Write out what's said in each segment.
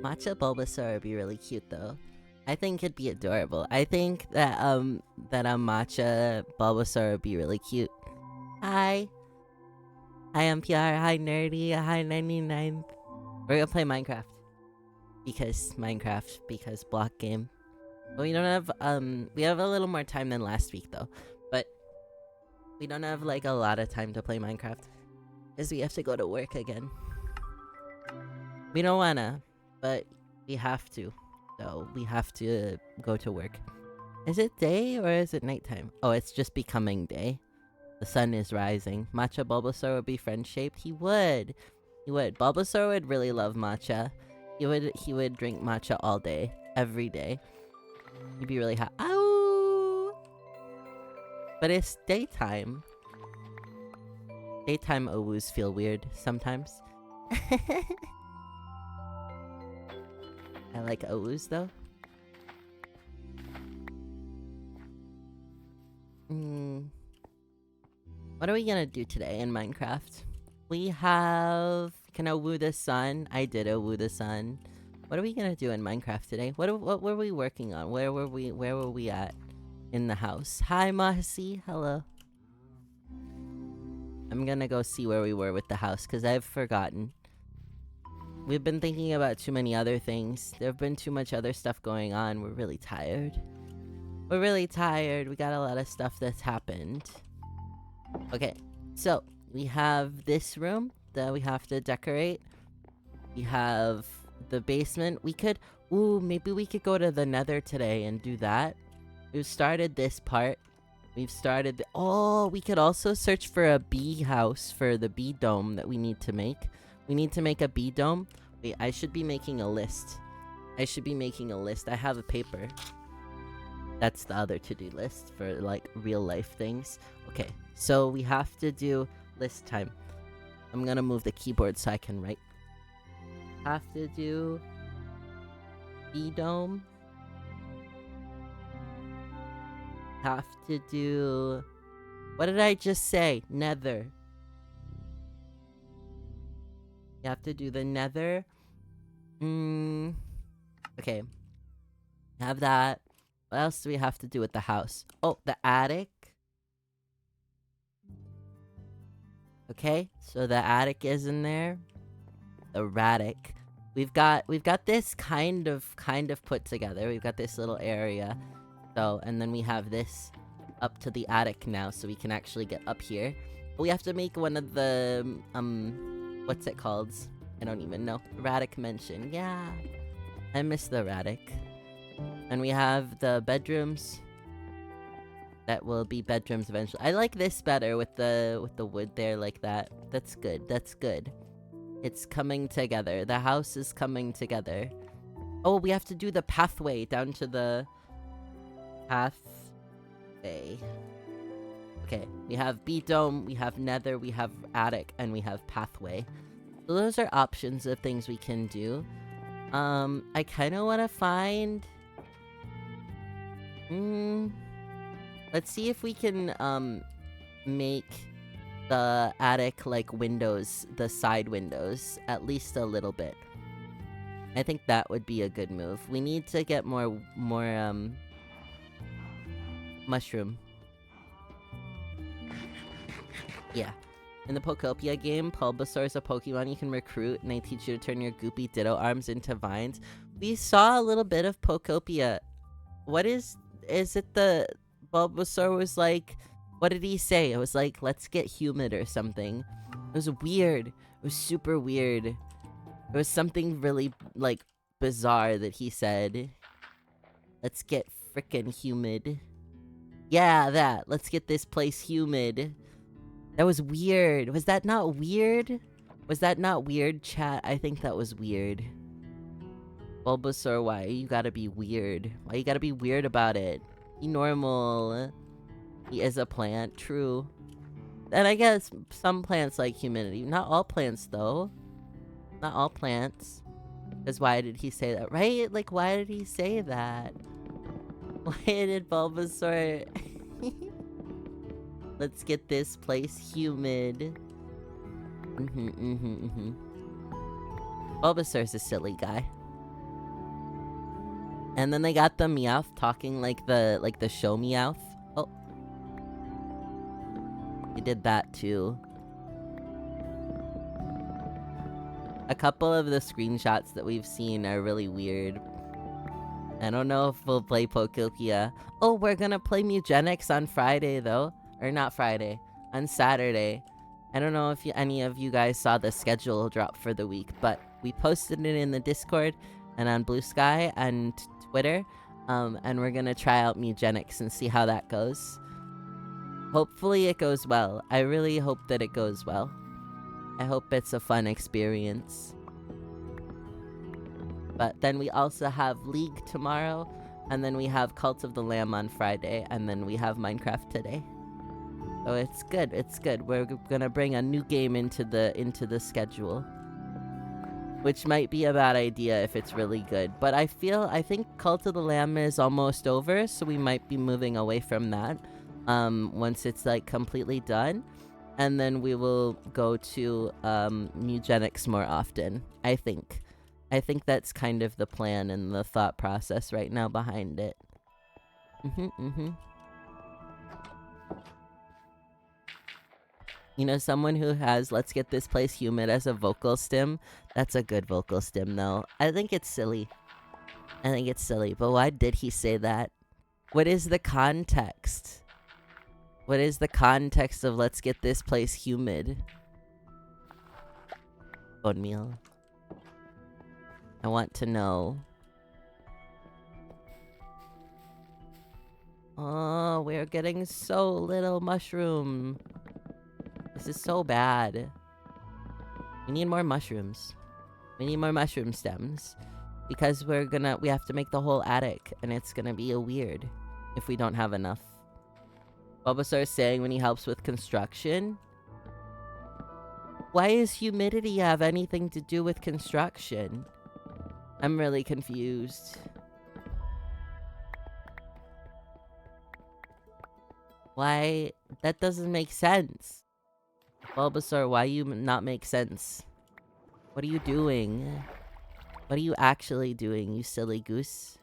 Matcha Bulbasaur would be really cute though. I think it'd be adorable. I think that a Matcha Bulbasaur would be really cute. Hi. Hi MPR, hi Nerdy, hi 99. We're gonna play Minecraft. Because block game. Well, we don't have we have a little more time than last week though. But we don't have like a lot of time to play Minecraft. Because we have to go to work again. We don't wanna, but we have to. So we have to go to work. Is it day or is it nighttime? Oh, it's just becoming day. The sun is rising. Matcha Bulbasaur would be friend-shaped? He would. He would. Bulbasaur would really love matcha. He would drink matcha all day. Every day. He'd be really happy. Ow! But it's daytime. Daytime owus feel weird sometimes. I like owus though. What are we gonna do today in Minecraft? We have... Can I woo the sun? I did a woo the sun. What are we gonna do in Minecraft today? What were we working on? Where were we at in the house? Hi Mahasi, hello. I'm gonna go see where we were with the house because I've forgotten. We've been thinking about too many other things. There have been too much other stuff going on. We're really tired. We're really tired. We got a lot of stuff that's happened. Okay, so we have this room that we have to decorate. We have the basement. We could... Ooh, maybe we could go to the nether today and do that. We've started this part. We've started... Oh, we could also search for a bee house for the bee dome that we need to make. We need to make a bee dome. Wait, I should be making a list. I have a paper. That's the other to-do list for, like, real-life things. Okay, so we have to do list time. I'm gonna move the keyboard so I can write. Have to do... bee dome. Have to do... What did I just say? Nether. You have to do the nether. Okay. Have that. What else do we have to do with the house? Oh, the attic. Okay, so the attic is in there. The Radic. We've got this kind of put together. We've got this little area. So, and then we have this up to the attic now, so we can actually get up here. But we have to make one of the what's it called? I don't even know. Radic Mansion. Yeah. I miss the Radic. And we have the bedrooms. That will be bedrooms eventually. I like this better with the wood there like that. That's good. That's good. It's coming together. The house is coming together. Oh, we have to do the pathway down to the pathway. Okay, we have bee dome, we have nether, we have attic, and we have pathway. So those are options of things we can do. I kind of want to find... Let's see if we can, make the attic, like, windows, the side windows, at least a little bit. I think that would be a good move. We need to get more, mushroom. Yeah. In the Pokopia game, Bulbasaur is a Pokemon you can recruit, and they teach you to turn your goopy Ditto arms into vines. We saw a little bit of Pokopia. What is it the... Bulbasaur was like... What did he say? It was like, let's get humid or something. It was weird. It was super weird. It was something really, like, bizarre that he said. Let's get frickin' humid. Yeah, that. Let's get this place humid. That was weird. Was that not weird? Was that not weird, chat? I think that was weird. Bulbasaur, why you gotta be weird? Why you gotta be weird about it? Be normal. He is a plant, true. And I guess some plants like humidity. Not all plants, though. Not all plants. Because why did he say that? Right? Like, why did he say that? Why did Bulbasaur... Let's get this place humid. Bulbasaur's a silly guy. And then they got the Meowth talking like the show Meowth. Oh. They did that too. A couple of the screenshots that we've seen are really weird. I don't know if we'll play Pokopia. Oh, we're gonna play Mugenics on Friday though. Or not Friday. On Saturday. I don't know if any of you guys saw the schedule drop for the week, but we posted it in the Discord and on Blue Sky and Twitter. And we're gonna try out Mugenics and see how that goes. Hopefully it goes well. I really hope that it goes well. I hope it's a fun experience. But then we also have League tomorrow, and then we have Cult of the Lamb on Friday, and then we have Minecraft today. So it's good, it's good. We're gonna bring a new game into the schedule. Which might be a bad idea if it's really good. But I think Cult of the Lamb is almost over, so we might be moving away from that. Once it's like completely done. And then we will go to Mugenics more often, I think. I think that's kind of the plan and the thought process right now behind it. You know, someone who has Let's Get This Place Humid as a vocal stim, that's a good vocal stim though. I think it's silly. But why did he say that? What is the context? What is the context of Let's Get This Place Humid? Bone meal. I want to know. Oh, we're getting so little mushroom. This is so bad. We need more mushrooms. We need more mushroom stems. Because we have to make the whole attic. And it's gonna be a weird if we don't have enough. Bulbasaur is saying when he helps with construction. Why does humidity have anything to do with construction? I'm really confused. Why? That doesn't make sense. Bulbasaur, why you not make sense? What are you doing? What are you actually doing, you silly goose?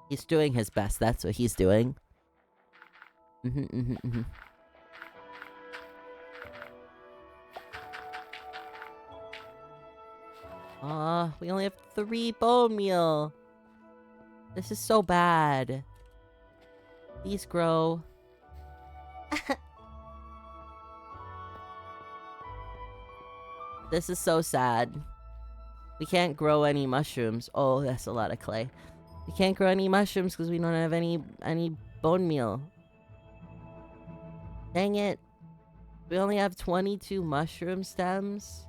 He's doing his best, that's what he's doing. Aw, we only have 3 bone meal. This is so bad. Please grow. This is so sad. We can't grow any mushrooms. Oh, that's a lot of clay. We can't grow any mushrooms because we don't have any bone meal. Dang it. We only have 22 mushroom stems.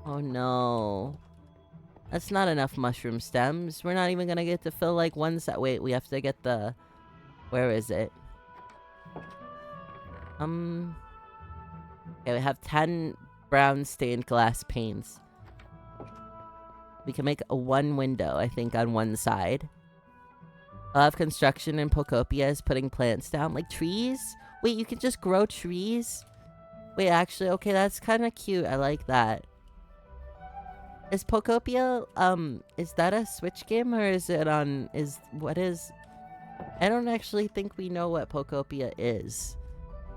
Oh no. That's not enough mushroom stems. We're not even gonna get to fill like one set. Wait, we have to get the... Where is it? Okay, we have 10 brown stained glass panes. We can make one window, I think, on one side. I love construction in Pokopia is putting plants down. Like trees? Wait, you can just grow trees? Wait, actually, okay, that's kind of cute. I like that. Is Pokopia, is that a Switch game or is it on, I don't actually think we know what Pokopia is.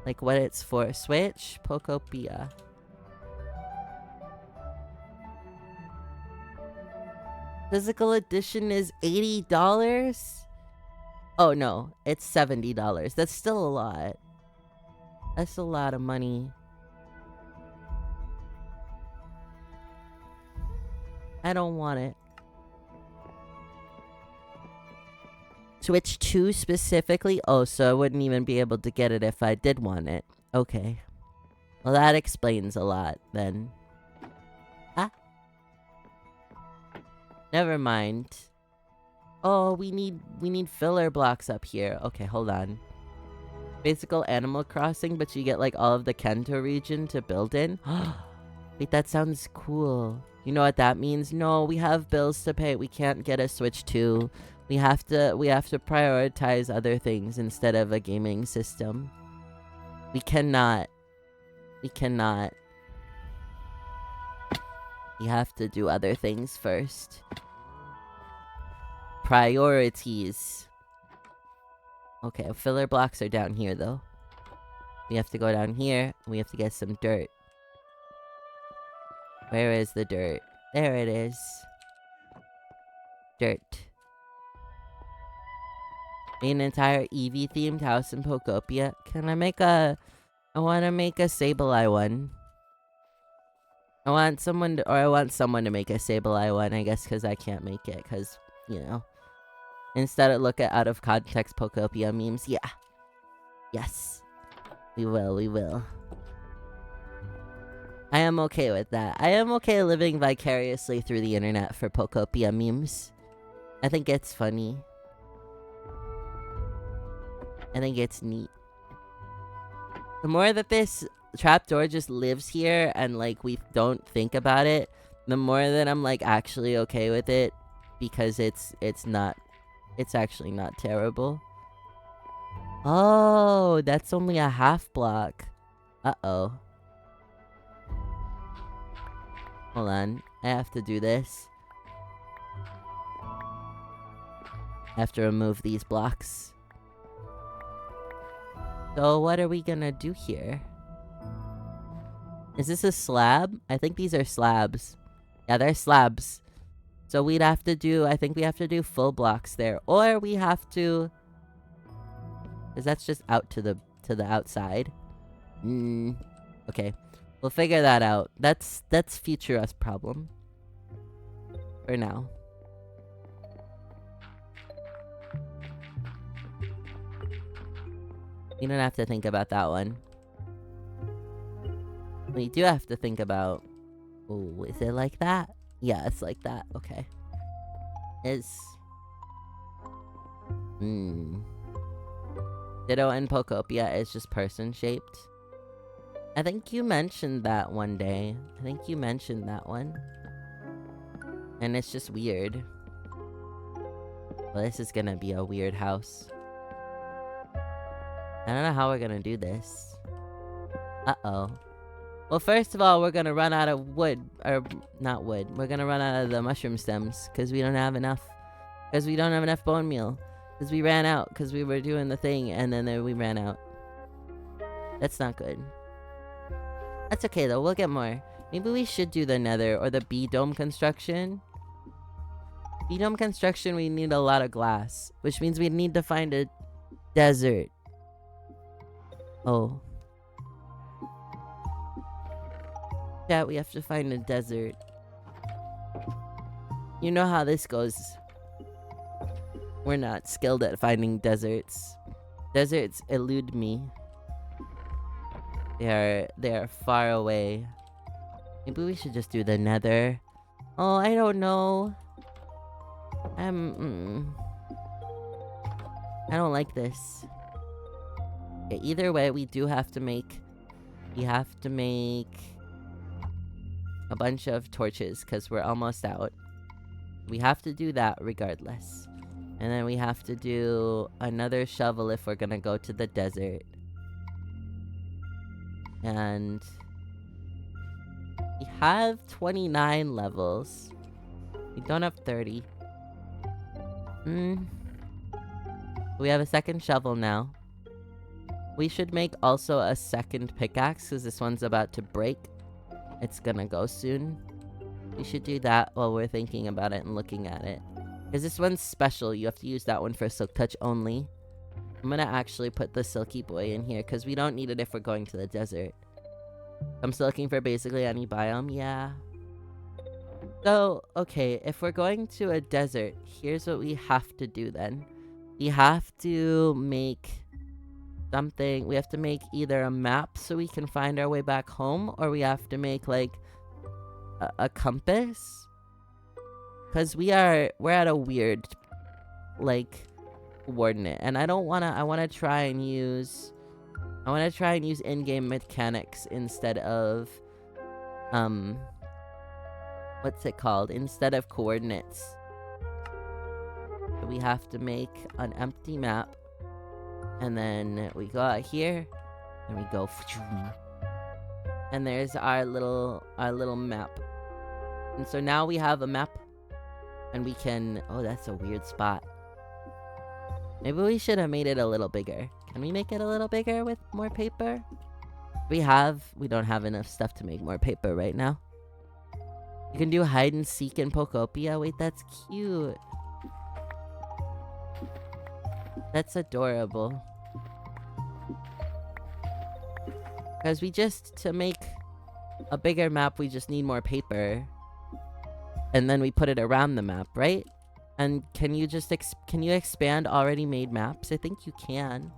Like what it's for. Switch? Pokopia. Physical edition is $80? Oh no, it's $70. That's still a lot. That's a lot of money. I don't want it. Switch 2 specifically? Oh, so I wouldn't even be able to get it if I did want it. Okay. Well, that explains a lot, then. Ah. Never mind. Oh, we need filler blocks up here. Okay, hold on. Basically Animal Crossing, but you get like all of the Kanto region to build in. Wait, that sounds cool. You know what that means? No, we have bills to pay. We can't get a Switch 2. We have to prioritize other things instead of a gaming system. We cannot. We cannot. We have to do other things first. Priorities. Okay, filler blocks are down here, though. We have to go down here, and we have to get some dirt. Where is the dirt? There it is. Dirt. Made an entire Eevee-themed house in Pokopia. Can I make a... I want to make a Sableye one. I want someone to make a Sableye one, I guess, because I can't make it, because, you know. Instead of look at out-of-context Pokopia memes. Yeah. Yes. We will. I am okay with that. I am okay living vicariously through the internet for Pokopia memes. I think it's funny. I think it's neat. The more that this trapdoor just lives here and, like, we don't think about it, the more that I'm, like, actually okay with it. Because it's actually not terrible. Oh, that's only a half block. Uh-oh. Hold on. I have to do this. I have to remove these blocks. So what are we gonna do here? Is this a slab? I think these are slabs. Yeah, they're slabs. So we'd have to do... I think we have to do full blocks there. Or we have to... Because that's just out to the outside. Okay. We'll figure that out. That's future us problem. For now. You don't have to think about that one. We do have to think about... Oh, is it like that? Yeah, it's like that. Okay. Ditto and Pokopia is just person-shaped. I think you mentioned that one day. I think you mentioned that one. And it's just weird. Well, this is gonna be a weird house. I don't know how we're gonna do this. Uh-oh. Well, first of all, we're gonna run out of wood. Or, not wood. We're gonna run out of the mushroom stems. Because we don't have enough. Because we don't have enough bone meal. Because we ran out. Because we were doing the thing. And then we ran out. That's not good. That's okay, though. We'll get more. Maybe we should do the nether. Or the B-dome construction. B-dome construction, we need a lot of glass. Which means we need to find a desert. Oh. Yeah, we have to find a desert. You know how this goes. We're not skilled at finding deserts. Deserts elude me. They are far away. Maybe we should just do the nether. Oh, I don't know. I don't like this. Okay, either way, we do have to make... We have to make... a bunch of torches, because we're almost out. We have to do that regardless. And then we have to do another shovel if we're gonna go to the desert. And... we have 29 levels. We don't have 30. We have a second shovel now. We should make also a second pickaxe, because this one's about to break. It's gonna go soon. We should do that while we're thinking about it and looking at it. Because this one's special. You have to use that one for Silk Touch only. I'm gonna actually put the Silky Boy in here, because we don't need it if we're going to the desert. I'm still looking for basically any biome. Yeah. So, okay, if we're going to a desert, here's what we have to do then. We have to make... something. We have to make either a map so we can find our way back home, or we have to make like a compass, because we're at a weird like coordinate, and I want to try and use in-game mechanics instead of what's it called, instead of coordinates. So we have to make an empty map. And then we go out here, and we go, and there's our little map. And so now we have a map. And we can... Oh, that's a weird spot. Maybe we should have made it a little bigger. Can we make it a little bigger with more paper? We don't have enough stuff to make more paper right now. You can do hide and seek in Pokopia. Wait, that's cute. That's adorable. Because to make a bigger map, we just need more paper. And then we put it around the map, right? And can you just can you expand already made maps? I think you can.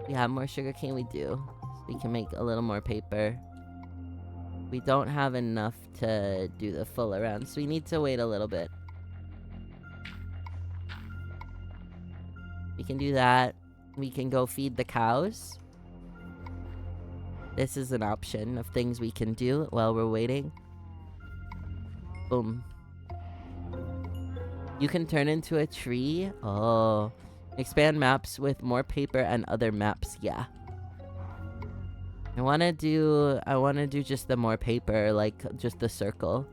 We have more sugarcane, we do. So we can make a little more paper. We don't have enough to do the full around, so we need to wait a little bit. We can do that. We can go feed the cows. This is an option of things we can do while we're waiting. Boom. You can turn into a tree. Oh. Expand maps with more paper and other maps. Yeah. I wanna do just the more paper, like just the circle.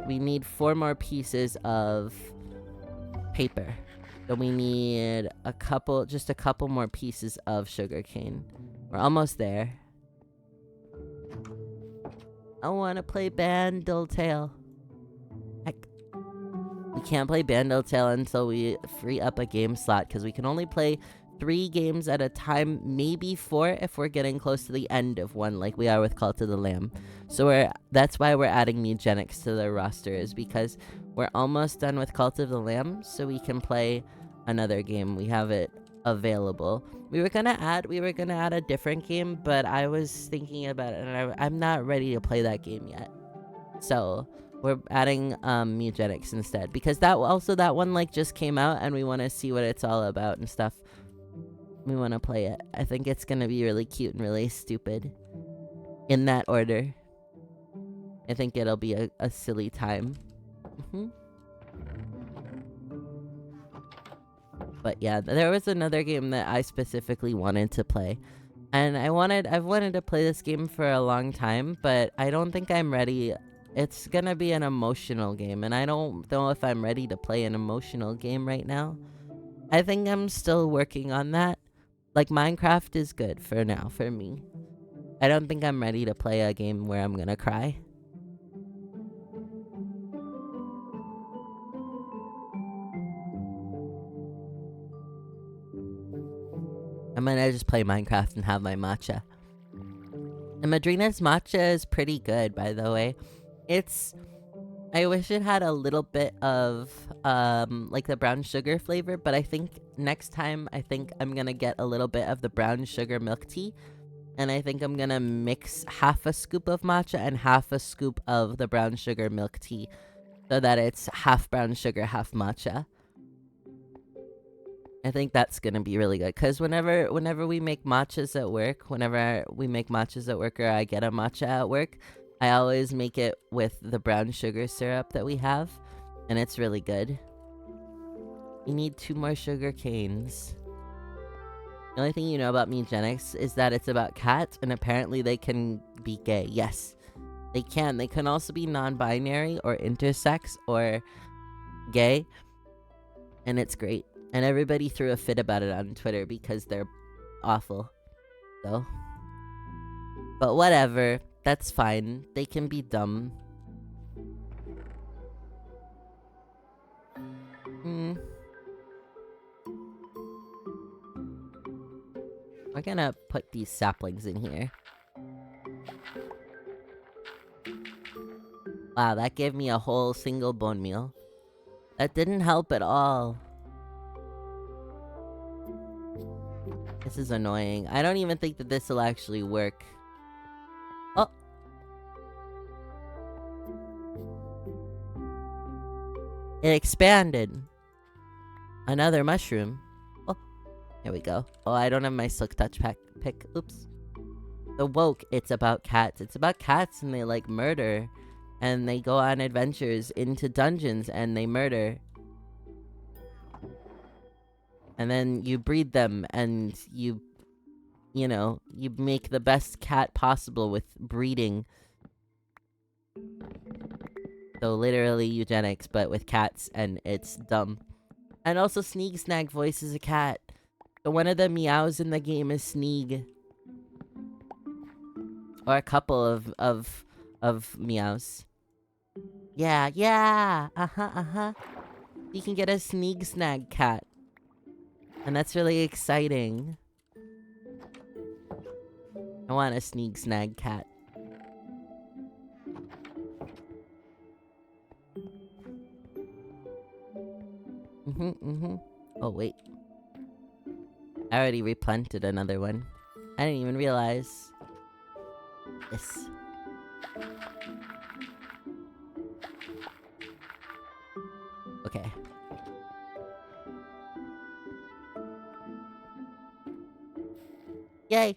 We need 4 more pieces of paper. So we need just a couple more pieces of sugarcane. We're almost there. I wanna play Bandle-Tale. Heck. We can't play Bandle-Tale until we free up a game slot, because we can only play 3 games at a time, maybe 4 if we're getting close to the end of one, like we are with Cult of the Lamb. So that's why we're adding Mugenics to the roster, is because we're almost done with Cult of the Lamb, so we can play another game. We have it available. We were gonna add a different game, but I was thinking about it, and I'm not ready to play that game yet. So we're adding Mugenics instead, because that one like just came out, and we want to see what it's all about and stuff. We want to play it. I think it's gonna be really cute and really stupid. In that order. I think it'll be a silly time. But yeah, there was another game that I specifically wanted to play. And I've wanted to play this game for a long time, but I don't think I'm ready. It's gonna be an emotional game, and I don't know if I'm ready to play an emotional game right now. I think I'm still working on that. Like, Minecraft is good for now, for me. I don't think I'm ready to play a game where I'm gonna cry. I'm gonna just play Minecraft and have my matcha. And Madrina's matcha is pretty good, by the way. I wish it had a little bit of, like the brown sugar flavor, but I think next time, I'm gonna get a little bit of the brown sugar milk tea, and I think I'm gonna mix half a scoop of matcha and half a scoop of the brown sugar milk tea, so that it's half brown sugar, half matcha. I think that's gonna be really good, because whenever we make matchas at work, or I get a matcha at work, I always make it with the brown sugar syrup that we have, and it's really good. We need 2 more sugar canes. The only thing you know about Mugenics is that it's about cats, and apparently they can be gay. Yes, they can. They can also be non-binary or intersex or gay, and it's great. And everybody threw a fit about it on Twitter because they're awful. So, but whatever. That's fine. They can be dumb. We're gonna put these saplings in here. Wow, that gave me a whole single bone meal. That didn't help at all. This is annoying. I don't even think that this will actually work. Oh! It expanded. Another mushroom. Oh, here we go. Oh, I don't have my Silk Touch pick. Oops. The woke, it's about cats. It's about cats, and they like murder. And they go on adventures into dungeons, and they murder. And then you breed them, and you you know, you make the best cat possible with breeding. So literally eugenics, but with cats, and it's dumb. And also Sneeg Snag voices a cat. So one of the meows in the game is Sneeg. Or a couple of meows. Yeah. Uh-huh. You can get a Sneeg Snag cat. And that's really exciting. I want a Sneeg Snag cat. Oh, wait. I already replanted another one. I didn't even realize. Yes. Okay. Yay!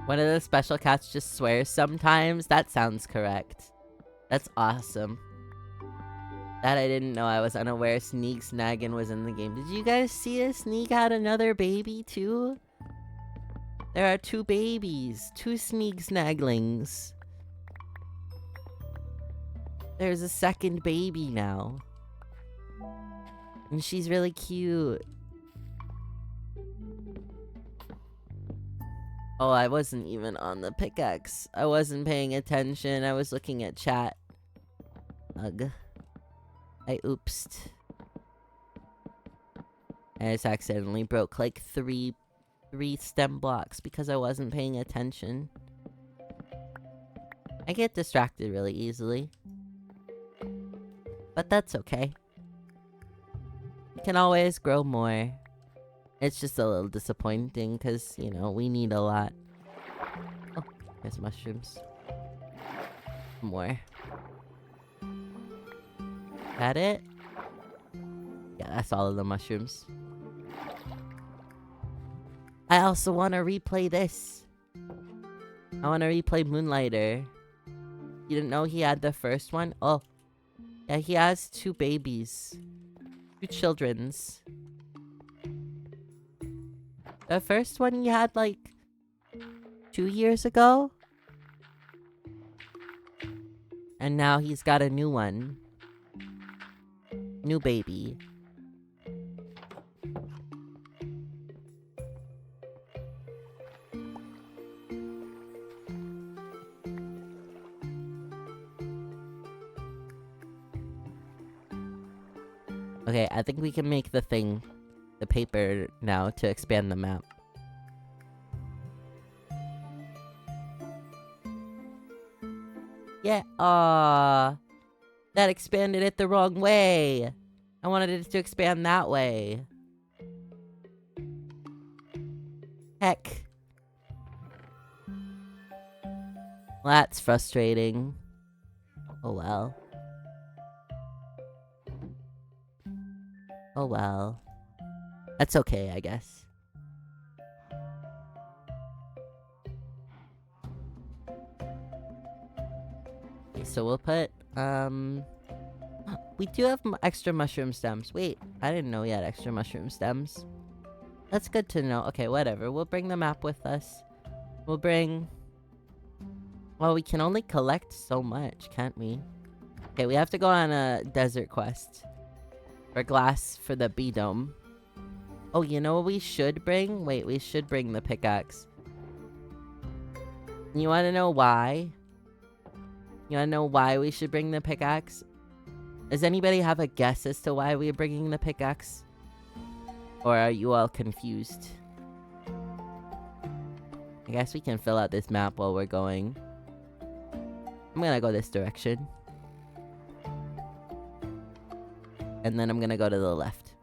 One of the special cats just swears sometimes. That sounds correct. That's awesome. That I didn't know. I was unaware Sneeg Snaggin was in the game. Did you guys see a Sneeg had another baby too? There are 2 babies. 2 Sneeg Snaglings. There's a second baby now. And she's really cute. Oh, I wasn't even on the pickaxe. I wasn't paying attention. I was looking at chat. Ugh. I oopsed. I just accidentally broke like three stem blocks because I wasn't paying attention. I get distracted really easily. But that's okay. You can always grow more. It's just a little disappointing because, you know, we need a lot. Oh, there's mushrooms. More. That it? Yeah, that's all of the mushrooms. I also want to replay this. I want to replay Moonlighter. You didn't know he had the first one? Oh. Yeah, he has 2 babies. 2 childrens. The first one he had like 2 years ago. And now he's got a new one. New baby. Okay, I think we can make the thing, the paper now to expand the map. Yeah, that expanded it the wrong way. I wanted it to expand that way. Heck. Well, that's frustrating. Oh well. Oh well. That's okay, I guess. Okay, so we'll put, we do have extra mushroom stems. Wait, I didn't know we had extra mushroom stems. That's good to know. Okay, whatever. We'll bring the map with us. We'll bring... Well, we can only collect so much, can't we? Okay, we have to go on a desert quest. For glass for the bee dome. Oh, you know what we should bring? Wait, we should bring the pickaxe. You wanna know why? You wanna know why we should bring the pickaxe? Does anybody have a guess as to why we're bringing the pickaxe? Or are you all confused? I guess we can fill out this map while we're going. I'm gonna go this direction. And then I'm gonna go to the left.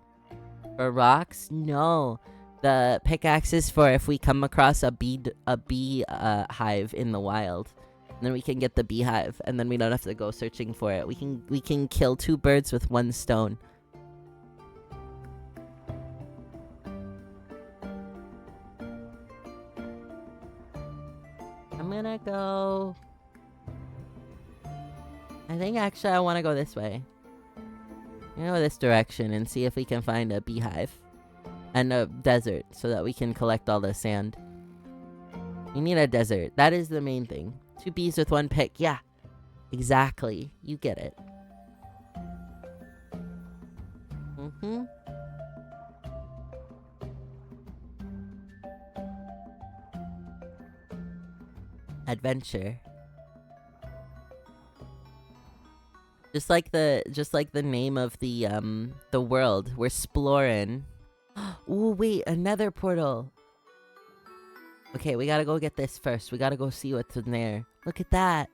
For rocks? No. The pickaxe is for if we come across a bee hive in the wild. And then we can get the beehive, and then we don't have to go searching for it. We can kill 2 birds with 1 stone. I'm gonna go... I think actually I want to go this way. I'm gonna go this direction and see if we can find a beehive. And a desert so that we can collect all the sand. We need a desert. That is the main thing. 2 bees with 1 pick. Yeah. Exactly. You get it. Mm-hmm. Adventure. Just like the name of the world. We're exploring. Ooh, wait, another portal. Okay, we gotta go get this first. We gotta go see what's in there. Look at that.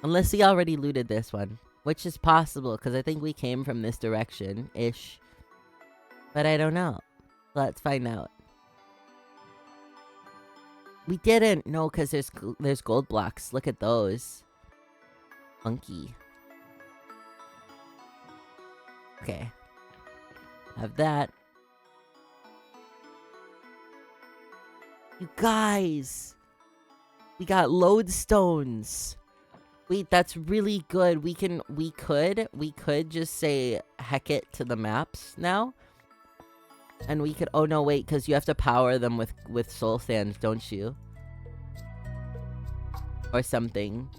Unless he already looted this one. Which is possible, because I think we came from this direction-ish. But I don't know. Let's find out. We didn't! No, because there's gold blocks. Look at those. Funky. Okay. Have that. You guys! We got lodestones! Wait, that's really good. We could just say heck it to the maps now. And we could, oh no, wait, because you have to power them with soul sand, don't you? Or something.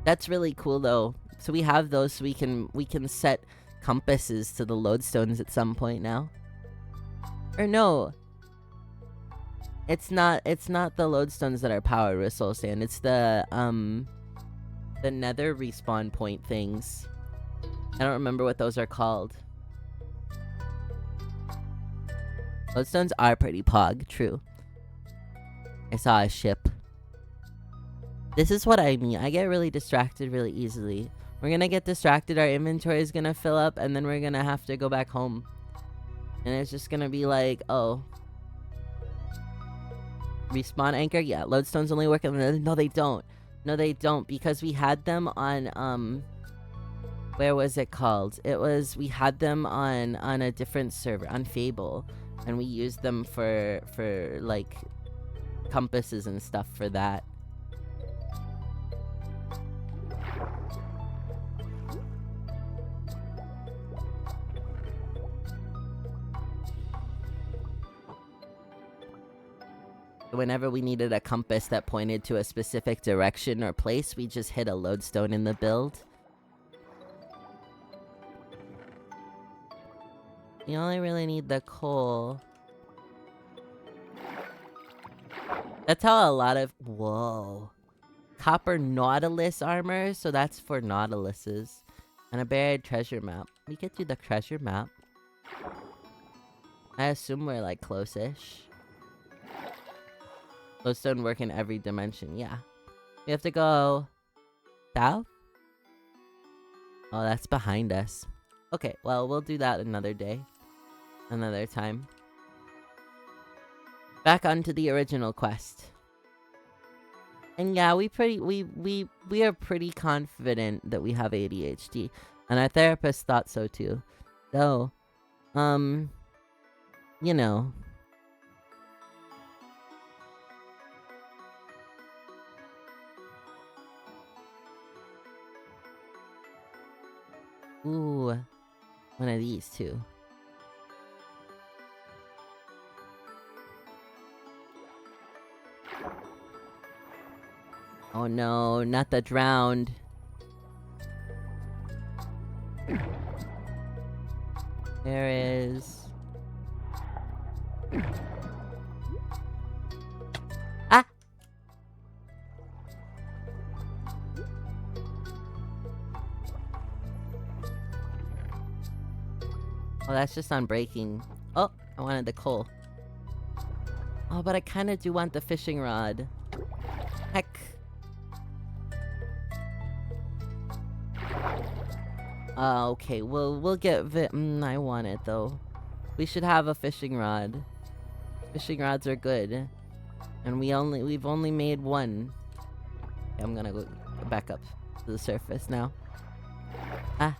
That's really cool though. So we have those so we can set compasses to the lodestones at some point now. Or no. It's not the lodestones that are powered with soul sand. It's the nether respawn point things. I don't remember what those are called. Lodestones are pretty pog, true. I saw a ship. This is what I mean. I get really distracted really easily. We're gonna get distracted, our inventory is gonna fill up, and then we're gonna have to go back home. And it's just gonna be like, oh. Respawn anchor? Yeah, lodestones only work on... No, they don't. No, they don't, because we had them on, where was it called? We had them on a different server, on Fable. And we used them for like, compasses and stuff for that. Whenever we needed a compass that pointed to a specific direction or place, we just hit a lodestone in the build. You only really need the coal. That's how a lot of... Whoa. Copper Nautilus armor, so that's for Nautiluses. And a buried treasure map. We could do the treasure map. I assume we're like close-ish. Lodestone work in every dimension, yeah. We have to go... south? Oh, that's behind us. Okay, well, we'll do that another day. Another time. Back onto the original quest. And yeah, we are pretty confident that we have ADHD. And our therapist thought so too. So, you know... Ooh, one of these too. Oh no, not the drowned. There is... Ah! Oh, that's just on breaking. Oh, I wanted the coal. Oh, but I kind of do want the fishing rod. Heck. Okay, we'll get I want it though. We should have a fishing rod. Fishing rods are good. And we've only made one. Okay, I'm gonna go back up to the surface now. Ah.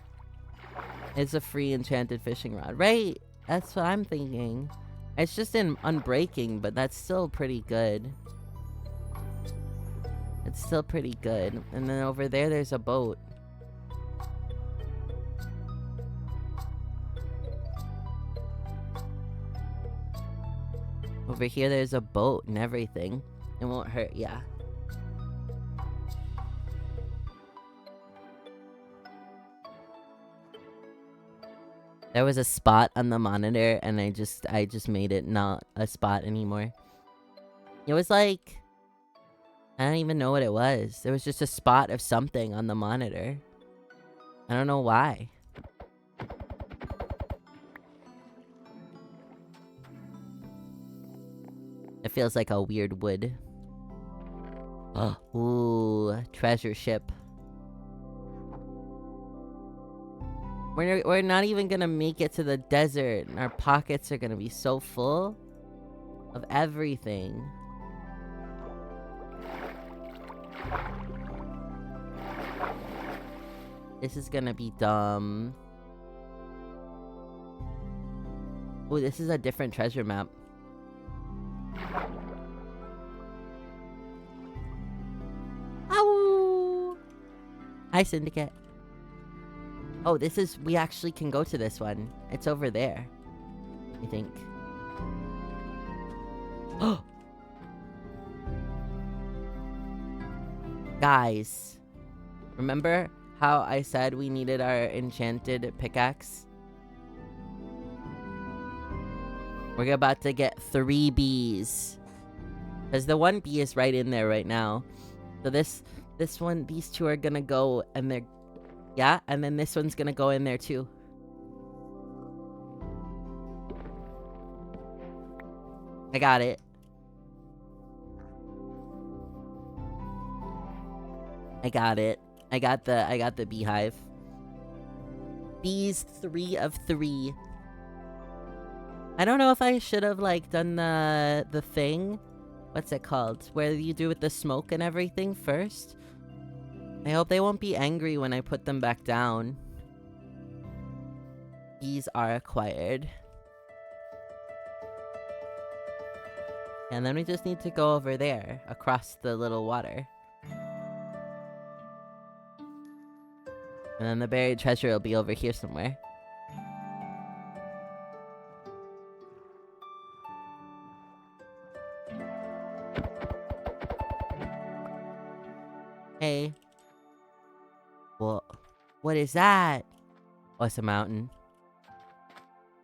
It's a free enchanted fishing rod, right? That's what I'm thinking. It's just in unbreaking, but that's still pretty good. It's still pretty good. And then over there, there's a boat. Over here, there's a boat and everything. It won't hurt, yeah. There was a spot on the monitor, and I just made it not a spot anymore. It was like... I don't even know what it was. There was just a spot of something on the monitor. I don't know why. It feels like a weird wood. Ooh, treasure ship. We're not even gonna make it to the desert, and our pockets are gonna be so full of everything. This is gonna be dumb. Ooh, this is a different treasure map. Ow! Hi, Syndicate. Oh, this is... We actually can go to this one. It's over there, I think. Oh! Guys. Remember how I said we needed our enchanted pickaxe? We're about to get 3 bees. Because the 1 bee is right in there right now. So this one, these 2 are gonna go, and they're... Yeah, and then this one's gonna go in there too. I got it. I got it. I got the beehive. Bees 3 of 3. I don't know if I should have like done the thing. What's it called? Where you do with the smoke and everything first. I hope they won't be angry when I put them back down. Bees are acquired. And then we just need to go over there, across the little water. And then the buried treasure will be over here somewhere. Hey. What is that? Oh, it's a mountain.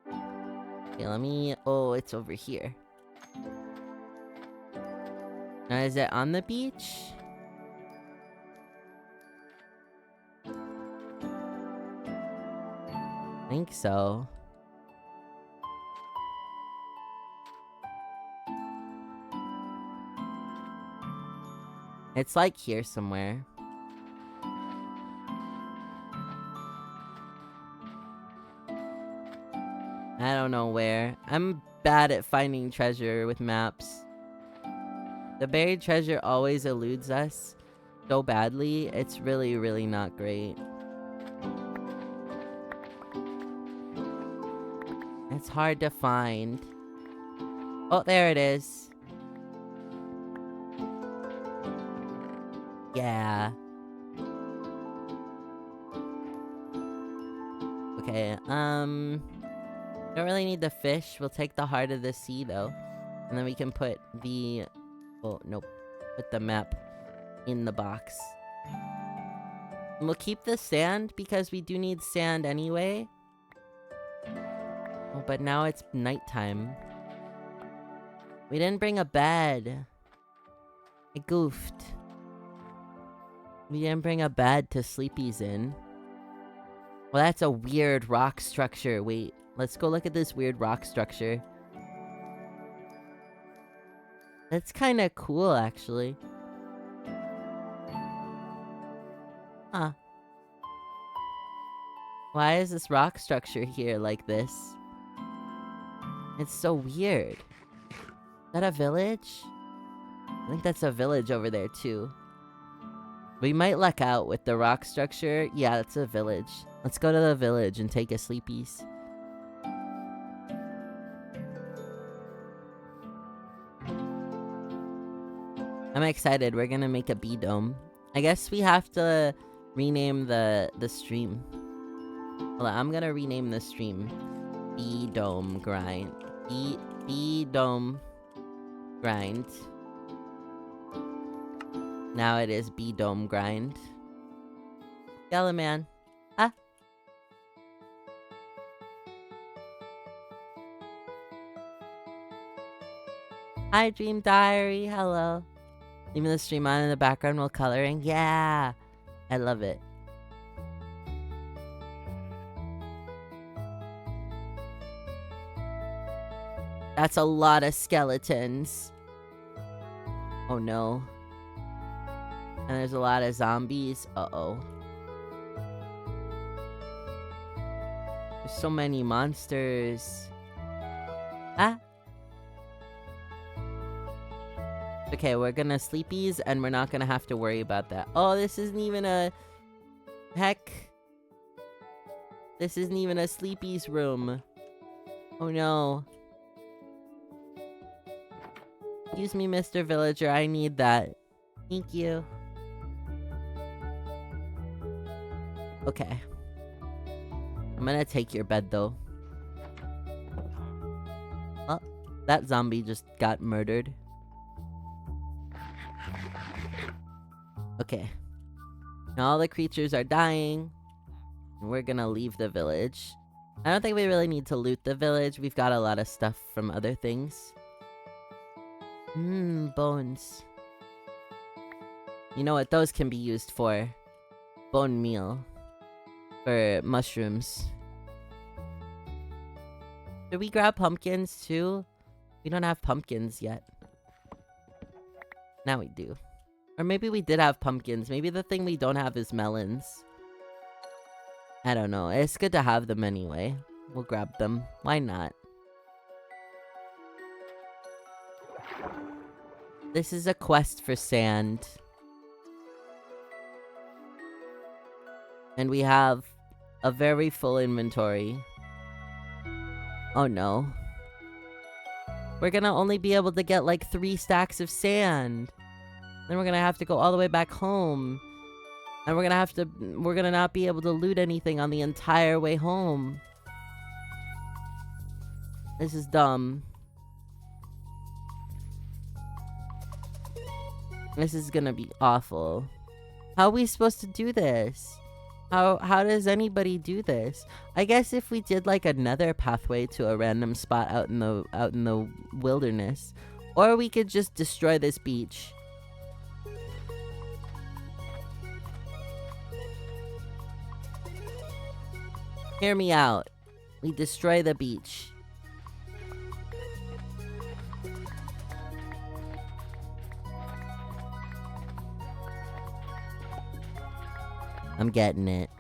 Okay, let me... Oh, it's over here. Now, is it on the beach? I think so. It's like here somewhere. I don't know where. I'm bad at finding treasure with maps. The buried treasure always eludes us so badly. It's really, really not great. It's hard to find. Oh, there it is. Yeah. Okay, don't really need the fish. We'll take the heart of the sea, though. And then we can put the... Oh, nope. Put the map in the box. And we'll keep the sand, because we do need sand anyway. Oh, but now it's nighttime. We didn't bring a bed. I goofed. We didn't bring a bed to sleepies in. Well, that's a weird rock structure. Wait, let's go look at this weird rock structure. That's kind of cool, actually. Huh. Why is this rock structure here like this? It's so weird. Is that a village? I think that's a village over there, too. We might luck out with the rock structure. Yeah, that's a village. Let's go to the village and take a sleepies. I'm excited. We're gonna make a bee dome. I guess we have to rename the stream. Hold on, I'm gonna rename the stream. Bee dome grind. Bee dome grind. Now it is B-dome grind. Yellow man. Ah. Hi, Dream Diary. Hello. Leaving the stream on in the background while coloring. Yeah. I love it. That's a lot of skeletons. Oh no. And there's a lot of zombies. Uh-oh. There's so many monsters. Ah. Okay, we're gonna sleepies and we're not gonna have to worry about that. Oh, this isn't even a... Heck. This isn't even a sleepies room. Oh no. Excuse me, Mr. Villager, I need that. Thank you. Okay. I'm gonna take your bed, though. Oh, that zombie just got murdered. Okay. Now all the creatures are dying. And we're gonna leave the village. I don't think we really need to loot the village. We've got a lot of stuff from other things. Bones. You know what those can be used for? Bone meal. For mushrooms. Should we grab pumpkins too? We don't have pumpkins yet. Now we do. Or maybe we did have pumpkins. Maybe the thing we don't have is melons. I don't know. It's good to have them anyway. We'll grab them. Why not? This is a quest for sand. And we have a very full inventory. Oh no. We're gonna only be able to get like 3 stacks of sand. Then we're gonna have to go all the way back home. And we're gonna not be able to loot anything on the entire way home. This is dumb. This is gonna be awful. How are we supposed to do this? How does anybody do this? I guess if we did like another pathway to a random spot out in the wilderness, or we could just destroy this beach. Hear me out. We destroy the beach. I'm getting it.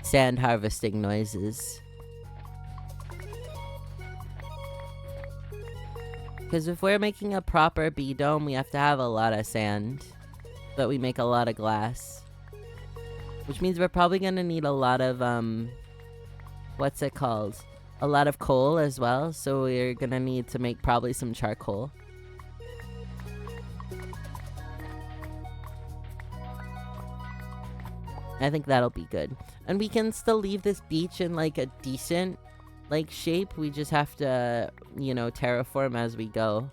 Sand harvesting noises. Because if we're making a proper B-dome, we have to have a lot of sand. But we make a lot of glass. Which means we're probably gonna need a lot of, what's it called? A lot of coal as well, so we're gonna need to make probably some charcoal. I think that'll be good. And we can still leave this beach in, like, a decent, like, shape. We just have to, you know, terraform as we go.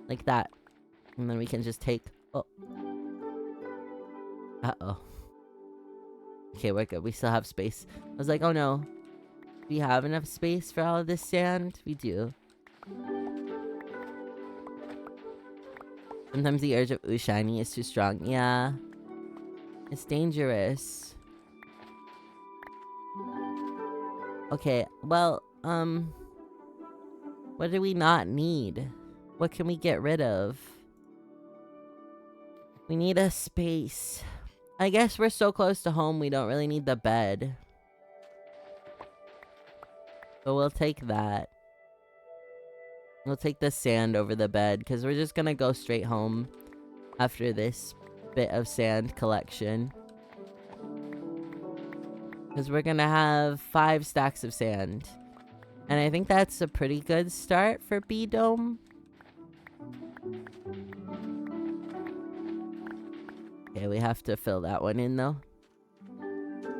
Like that. And then we can just take... Oh. Uh-oh. Okay, we're good. We still have space. I was like, oh no. Do we have enough space for all of this sand? We do. Sometimes the urge of ooh shiny is too strong. Yeah. It's dangerous. Okay, well, what do we not need? What can we get rid of? We need a space. I guess we're so close to home, we don't really need the bed. So we'll take that. We'll take the sand over the bed, because we're just gonna go straight home after this bit of sand collection. Because we're gonna have 5 stacks of sand. And I think that's a pretty good start for B-Dome. Okay, we have to fill that one in though.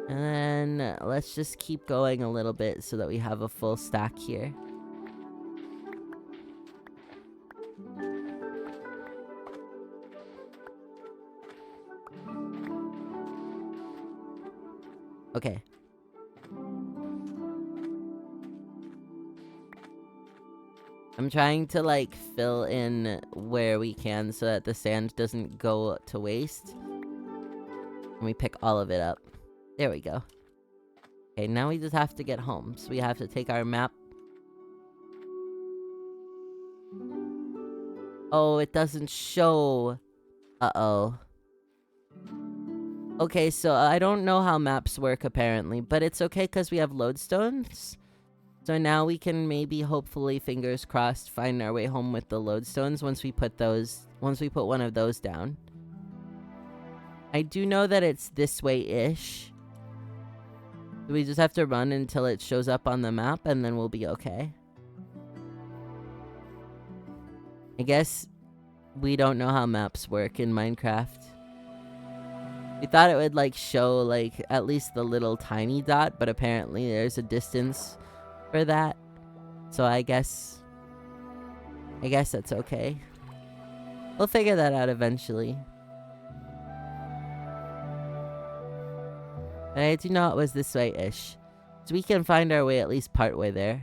And then let's just keep going a little bit so that we have a full stack here. Okay. I'm trying to like fill in where we can so that the sand doesn't go to waste. And we pick all of it up. There we go. Okay, now we just have to get home. So we have to take our map. Oh, it doesn't show. Uh-oh. Okay, so I don't know how maps work apparently, but it's okay because we have lodestones. So now we can maybe, hopefully, fingers crossed, find our way home with the lodestones once we put one of those down. I do know that it's this way-ish. We just have to run until it shows up on the map and then we'll be okay. I guess we don't know how maps work in Minecraft. We thought it would like show like at least the little tiny dot, but apparently there's a distance for that. So I guess that's okay. We'll figure that out eventually. But I do know it was this way-ish. So we can find our way at least partway there.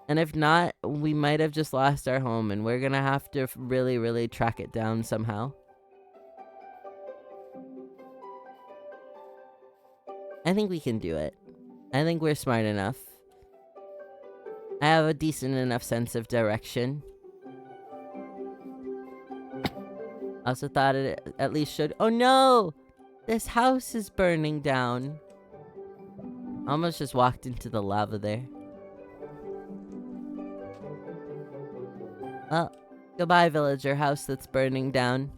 And if not, we might have just lost our home and we're gonna have to really, really track it down somehow. I think we can do it. I think we're smart enough. I have a decent enough sense of direction. I also thought it at least should— oh no! This house is burning down. Almost just walked into the lava there. Well, goodbye villager house that's burning down.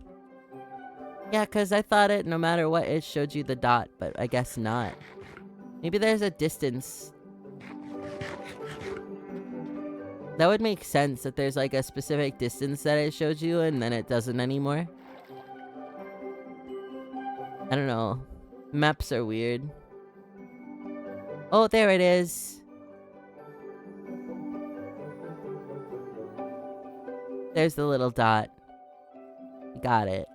Yeah, cause I thought no matter what, it showed you the dot, but I guess not. Maybe there's a distance. That would make sense, that there's like a specific distance that it showed you and then it doesn't anymore. I don't know. Maps are weird. Oh, there it is. There's the little dot. Got it.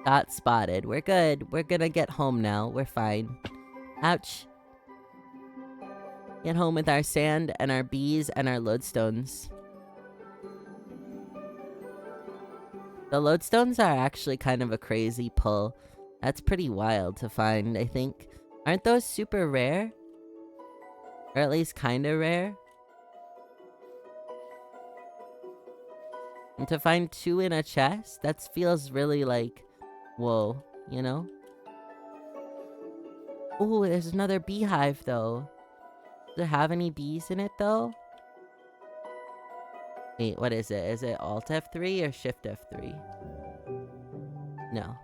Dot spotted. We're good. We're gonna get home now. We're fine. Ouch. Get home with our sand and our bees and our lodestones. The lodestones are actually kind of a crazy pull. That's pretty wild to find, I think. Aren't those super rare? Or at least kinda rare? And to find 2 in a chest, that feels really like, whoa, you know? Ooh, there's another beehive though. Does it have any bees in it though? Wait, what is it? Is it Alt F3 or Shift F3? No.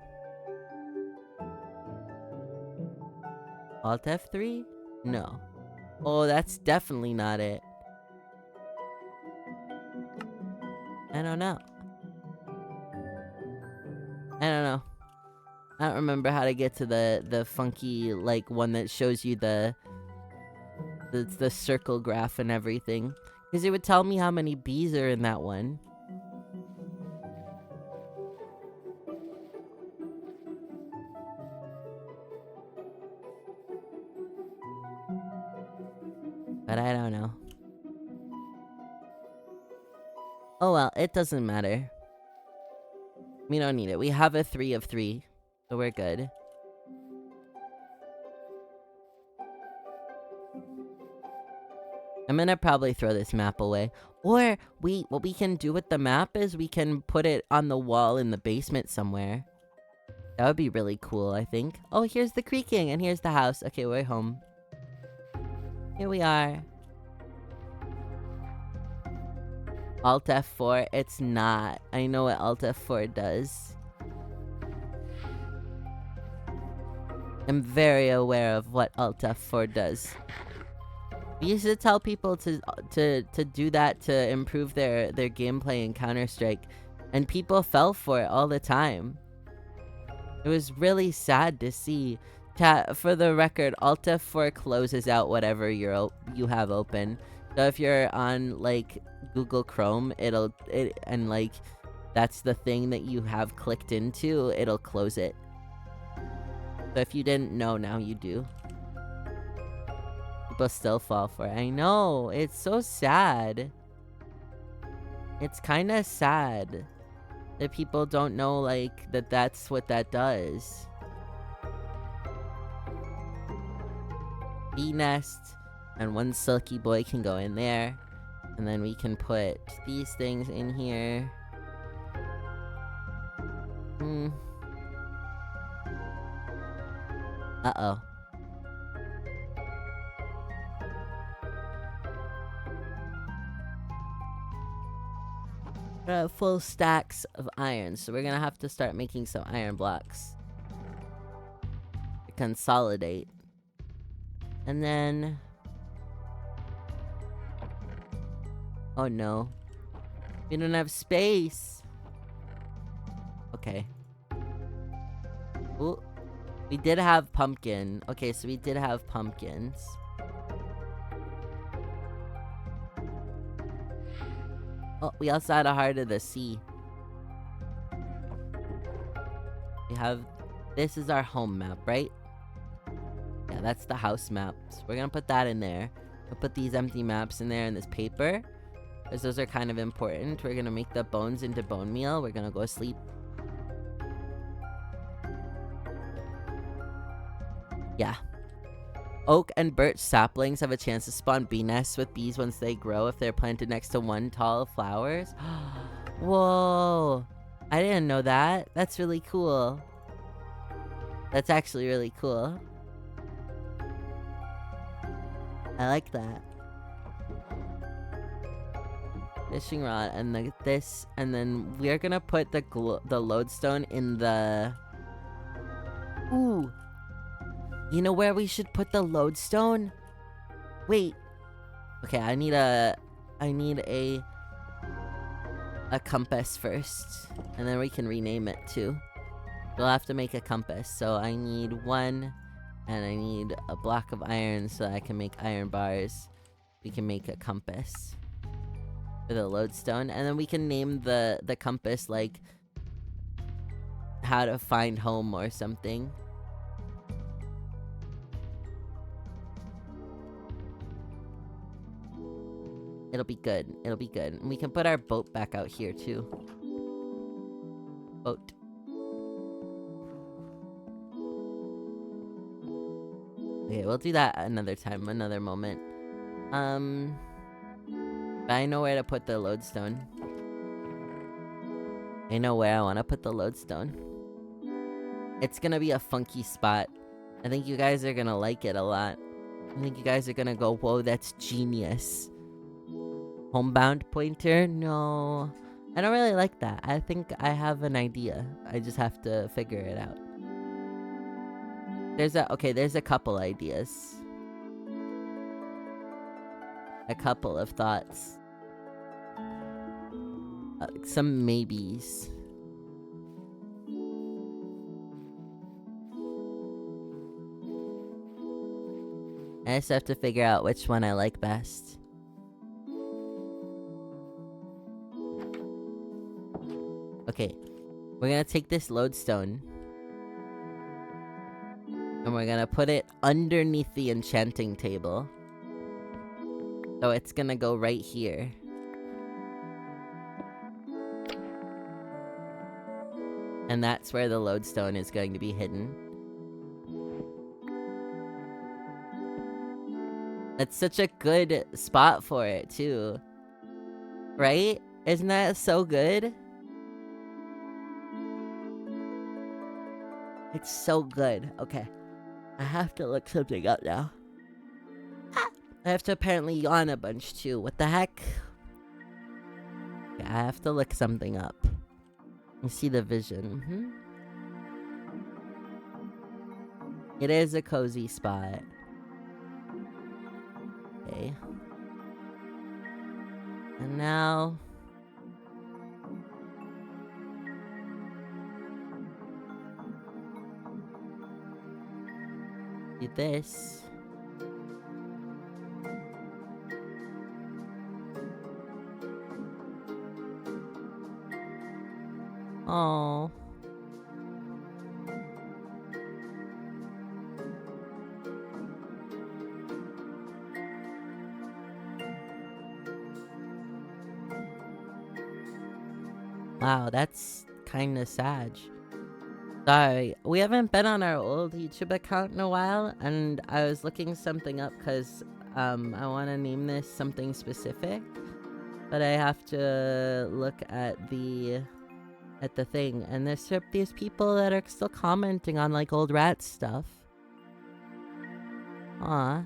Alt F3? No. Oh, that's definitely not it. I don't know. I don't know. I don't remember how to get to the funky, like, one that shows you the circle graph and everything. Because it would tell me how many bees are in that one. But I don't know. Oh well, it doesn't matter. We don't need it. We have a 3 of 3. So we're good. I'm gonna probably throw this map away. Or what we can do with the map is we can put it on the wall in the basement somewhere. That would be really cool, I think. Oh, here's the creaking and here's the house. Okay, we're home. Here we are. Alt F4, it's not. I know what Alt F4 does. I'm very aware of what Alt F4 does. We used to tell people to do that to improve their gameplay in Counter-Strike, and people fell for it all the time. It was really sad to see. Chat, for the record, Alt F4 closes out whatever you have open. So if you're on like Google Chrome, and like that's the thing that you have clicked into, it'll close it. So if you didn't know, now you do. People still fall for it. I know, it's so sad. It's kind of sad that people don't know like that's what that does. Bee nest, and one silky boy can go in there, and then we can put these things in here. Uh-oh. Full stacks of iron, so we're gonna have to start making some iron blocks to consolidate. And then... oh no. We don't have space! Okay. Ooh. We did have pumpkin. Okay, so we did have pumpkins. Oh, we also had a Heart of the Sea. We have... this is our home map, right? Yeah, that's the house map. So we're gonna put that in there. We'll put these empty maps in there in this paper, because those are kind of important. We're gonna make the bones into bone meal. We're gonna go sleep. Yeah. Oak and birch saplings have a chance to spawn bee nests with bees once they grow if they're planted next to one tall flowers. Whoa. I didn't know that. That's really cool. That's actually really cool. I like that. Fishing rod and this, and then we're gonna put the lodestone in the... ooh. You know where we should put the lodestone? Wait. Okay, I need a compass first, and then we can rename it too. We'll have to make a compass, so I need one, and I need a block of iron so I can make iron bars. We can make a compass for the lodestone, and then we can name the compass like how to find home or something. It'll be good. It'll be good. And we can put our boat back out here, too. Boat. Okay, we'll do that another time, another moment. But I know where to put the lodestone. I know where I want to put the lodestone. It's gonna be a funky spot. I think you guys are gonna like it a lot. I think you guys are gonna go, whoa, that's genius. Homebound pointer? No. I don't really like that. I think I have an idea. I just have to figure it out. There's a couple ideas. A couple of thoughts. Some maybes. I just have to figure out which one I like best. Okay, we're gonna take this lodestone, and we're gonna put it underneath the enchanting table. So it's gonna go right here. And that's where the lodestone is going to be hidden. That's such a good spot for it, too. Right? Isn't that so good? It's so good. Okay. I have to look something up now. I have to apparently yawn a bunch too. What the heck? Okay, I have to look something up. You see the vision. It is a cozy spot. Okay. And now... do this. Oh. Wow, that's kinda sad. Sorry, we haven't been on our old YouTube account in a while, and I was looking something up because I want to name this something specific, but I have to look at the thing, and there's these people that are still commenting on like old rat stuff. Aw,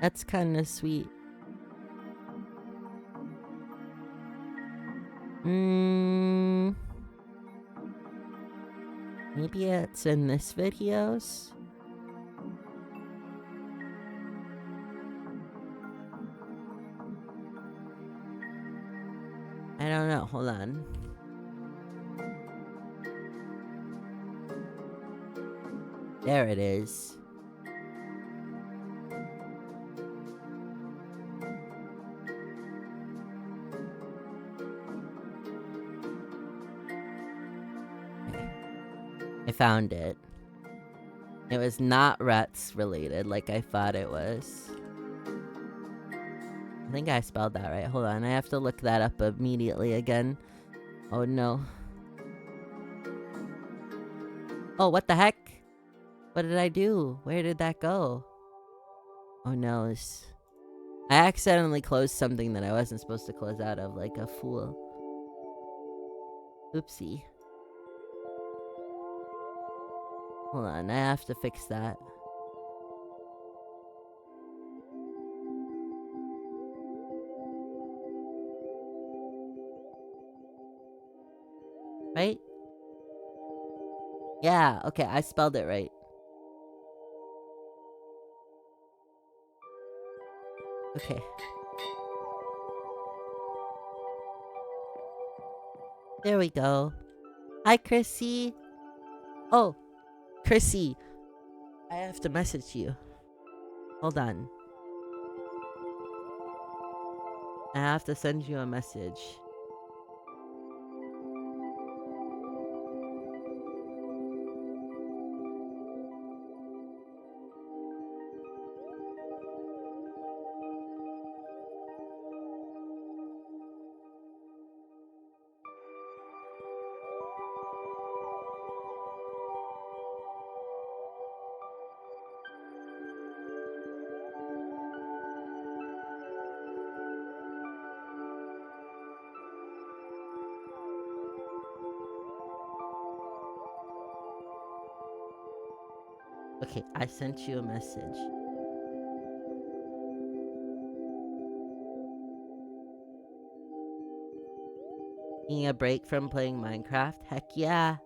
that's kind of sweet. Maybe it's in this videos. I don't know, hold on. There it is. I found it. It was not Rats related like I thought it was. I think I spelled that right. Hold on, I have to look that up immediately again. Oh no. Oh, what the heck? What did I do? Where did that go? Oh no. I accidentally closed something that I wasn't supposed to close out of, like a fool. Oopsie. Hold on, I have to fix that. Right? Yeah, okay, I spelled it right. Okay. There we go. Hi, Chrissy. Oh, Chrissy. I have to message you. Hold on. I have to send you a message. Okay, I sent you a message. Taking a break from playing Minecraft? Heck yeah.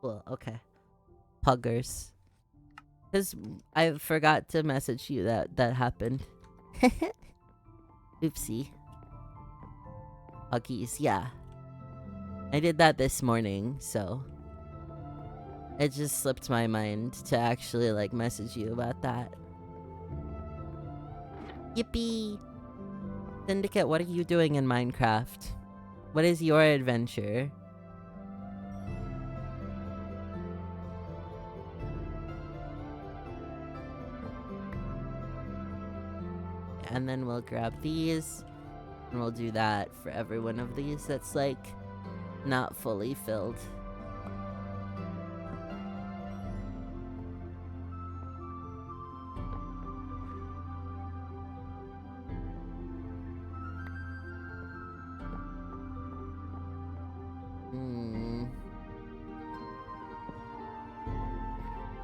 Cool, okay. Puggers. Because I forgot to message you that happened. Oopsie. Puggies, yeah. I did that this morning, so... it just slipped my mind to actually, like, message you about that. Yippee! Syndicate, what are you doing in Minecraft? What is your adventure? And then we'll grab these, and we'll do that for every one of these that's, like, not fully filled.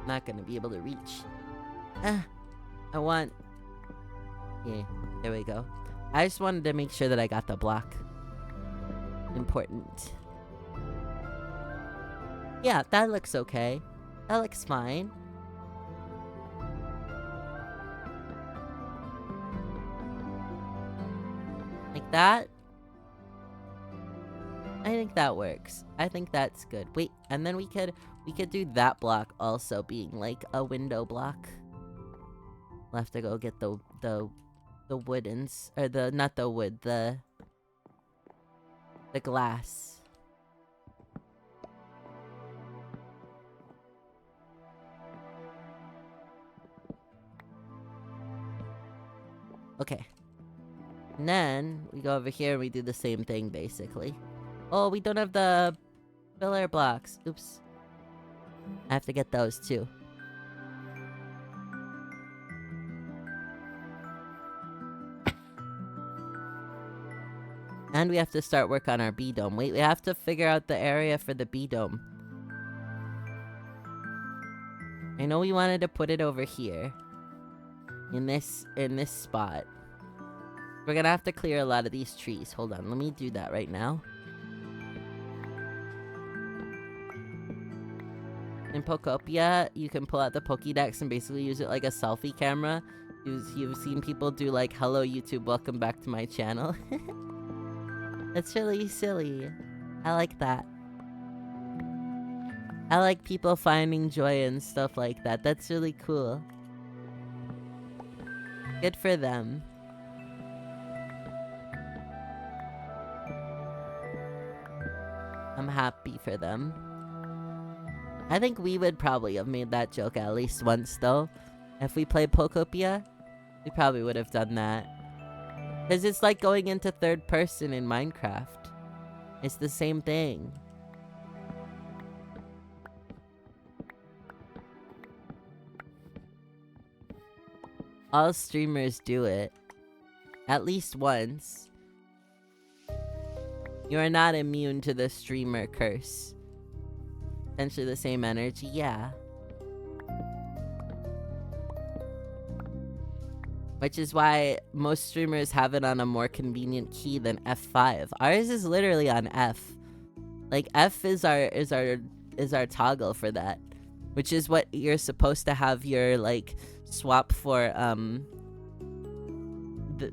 not gonna be able to reach. I want... Yeah, there we go. I just wanted to make sure that I got the block. Important. Yeah, that looks okay. That looks fine. Like that? I think that works. I think that's good. Wait, and then we could do that block also being like a window block. We'll have to go get the woodens, or not the wood, the glass. Okay. And then we go over here and we do the same thing basically. Oh, we don't have the pillar blocks. Oops. I have to get those too. And we have to start work on our B-dome. Wait, we have to figure out the area for the B-dome. I know we wanted to put it over here. In this spot. We're gonna have to clear a lot of these trees. Hold on, let me do that right now. In Pokopia, you can pull out the Pokédex and basically use it like a selfie camera. You've seen people do like, hello YouTube, welcome back to my channel. That's really silly. I like that. I like people finding joy and stuff like that. That's really cool. Good for them. I'm happy for them. I think we would probably have made that joke at least once though. If we played Pokopia, we probably would have done that. Because it's like going into third person in Minecraft. It's the same thing. All streamers do it. At least once. You are not immune to the streamer curse. Essentially the same energy, yeah. Which is why most streamers have it on a more convenient key than F5. Ours is literally on F. Like F is our toggle for that. Which is what you're supposed to have your like swap for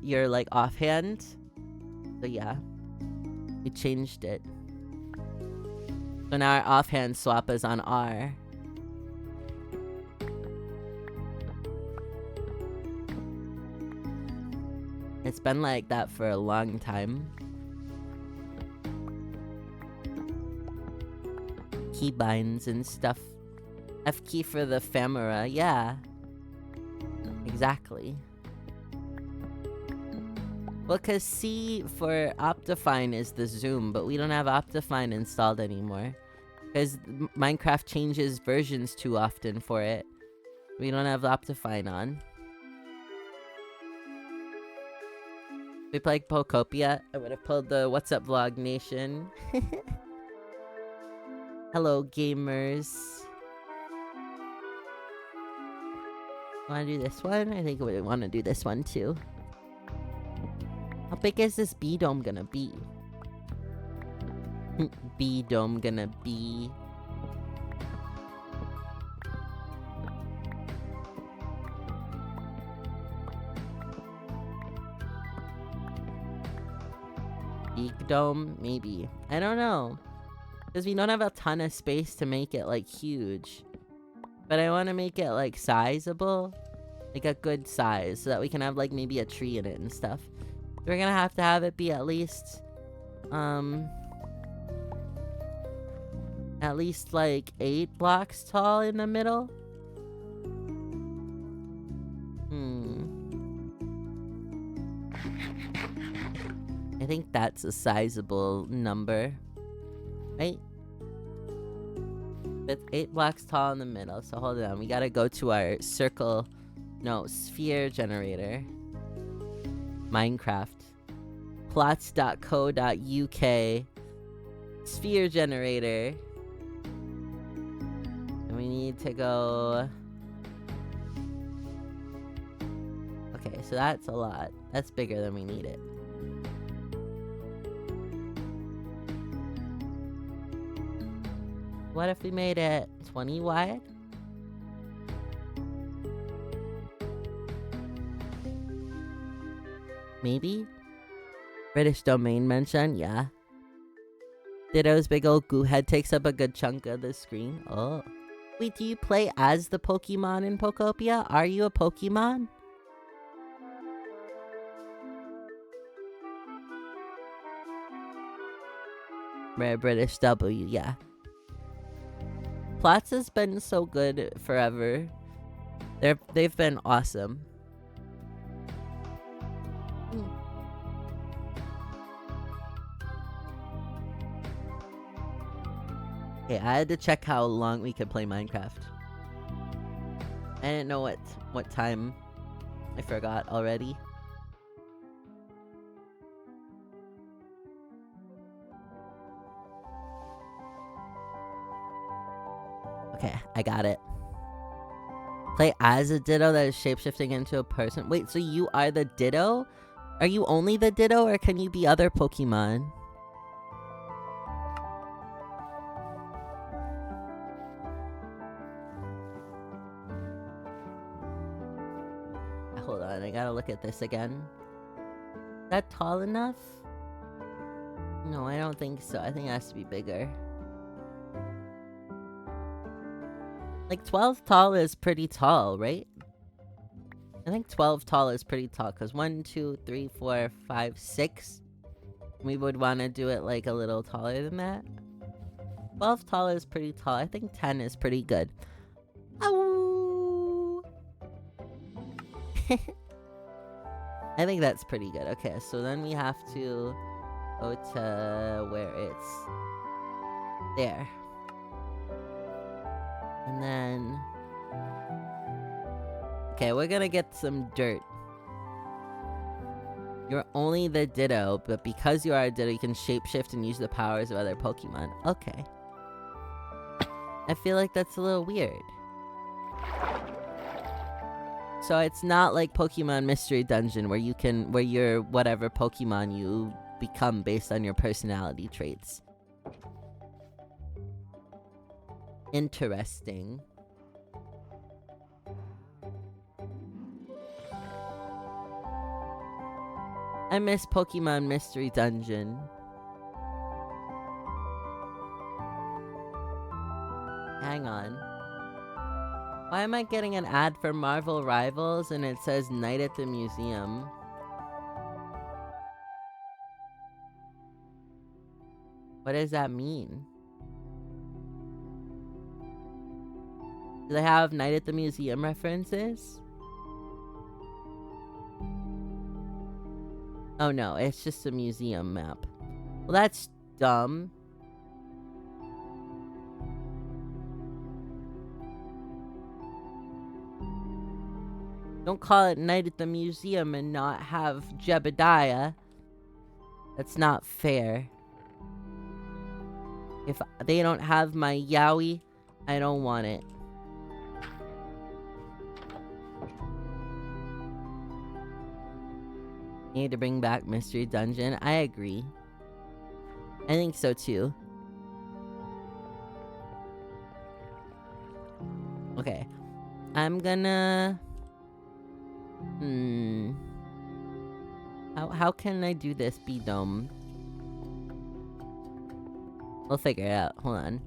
your like offhand. So yeah. We changed it. So now our offhand swap is on R. It's been like that for a long time. Keybinds and stuff. F key for the ephemera, yeah. Exactly. Well, cause C for Optifine is the zoom, but we don't have Optifine installed anymore. Cause Minecraft changes versions too often for it. We don't have Optifine on. If we played Pokopia, I would have pulled the What's Up Vlog Nation. Hello, gamers. Wanna do this one? I think we want to do this one too. How big is this B-dome gonna be? B-dome gonna be... Big dome? Maybe. I don't know. Because we don't have a ton of space to make it, like, huge. But I want to make it, like, sizable. Like, a good size. So that we can have, like, maybe a tree in it and stuff. We're gonna have to have it be at least... At least, like, 8 blocks tall in the middle. I think that's a sizable number. Right? It's 8 blocks tall in the middle, so hold on. We gotta go to our circle... No, sphere generator. Minecraft. Plots.co.uk. Sphere generator. And we need to go... Okay, so that's a lot. That's bigger than we need it. What if we made it 20 wide? Maybe? British domain mention, yeah. Ditto's big old goo head takes up a good chunk of the screen. Oh. Wait, do you play as the Pokemon in Pokopia? Are you a Pokemon? Rare British W, yeah. Plots has been so good forever. They've been awesome. Okay, I had to check how long we could play Minecraft. I didn't know what time. I forgot already. Okay, I got it. Play as a Ditto that is shapeshifting into a person. Wait, so you are the Ditto? Are you only the Ditto, or can you be other Pokemon? Hold on, I gotta look at this again. Is that tall enough? No, I don't think so. I think it has to be bigger. Like 12 tall is pretty tall, right? I think 12 tall is pretty tall, because 1, 2, 3, 4, 5, 6. We would want to do it like a little taller than that. 12 tall is pretty tall. I think 10 is pretty good. Ow! I think that's pretty good. Okay, so then we have to go to where it's there. And then... Okay, we're gonna get some dirt. You're only the Ditto, but because you are a Ditto, you can shapeshift and use the powers of other Pokemon. Okay. I feel like that's a little weird. So it's not like Pokemon Mystery Dungeon where you're whatever Pokemon you become based on your personality traits. Interesting. I miss Pokemon Mystery Dungeon. Hang on. Why am I getting an ad for Marvel Rivals and it says Night at the Museum? What does that mean? Do they have Night at the Museum references? Oh no, it's just a museum map. Well, that's dumb. Don't call it Night at the Museum and not have Jebediah. That's not fair. If they don't have my Yowie, I don't want it. Need to bring back Mystery Dungeon. I agree. I think so too. Okay. I'm gonna... How can I do this, B-Dome? We'll figure it out. Hold on.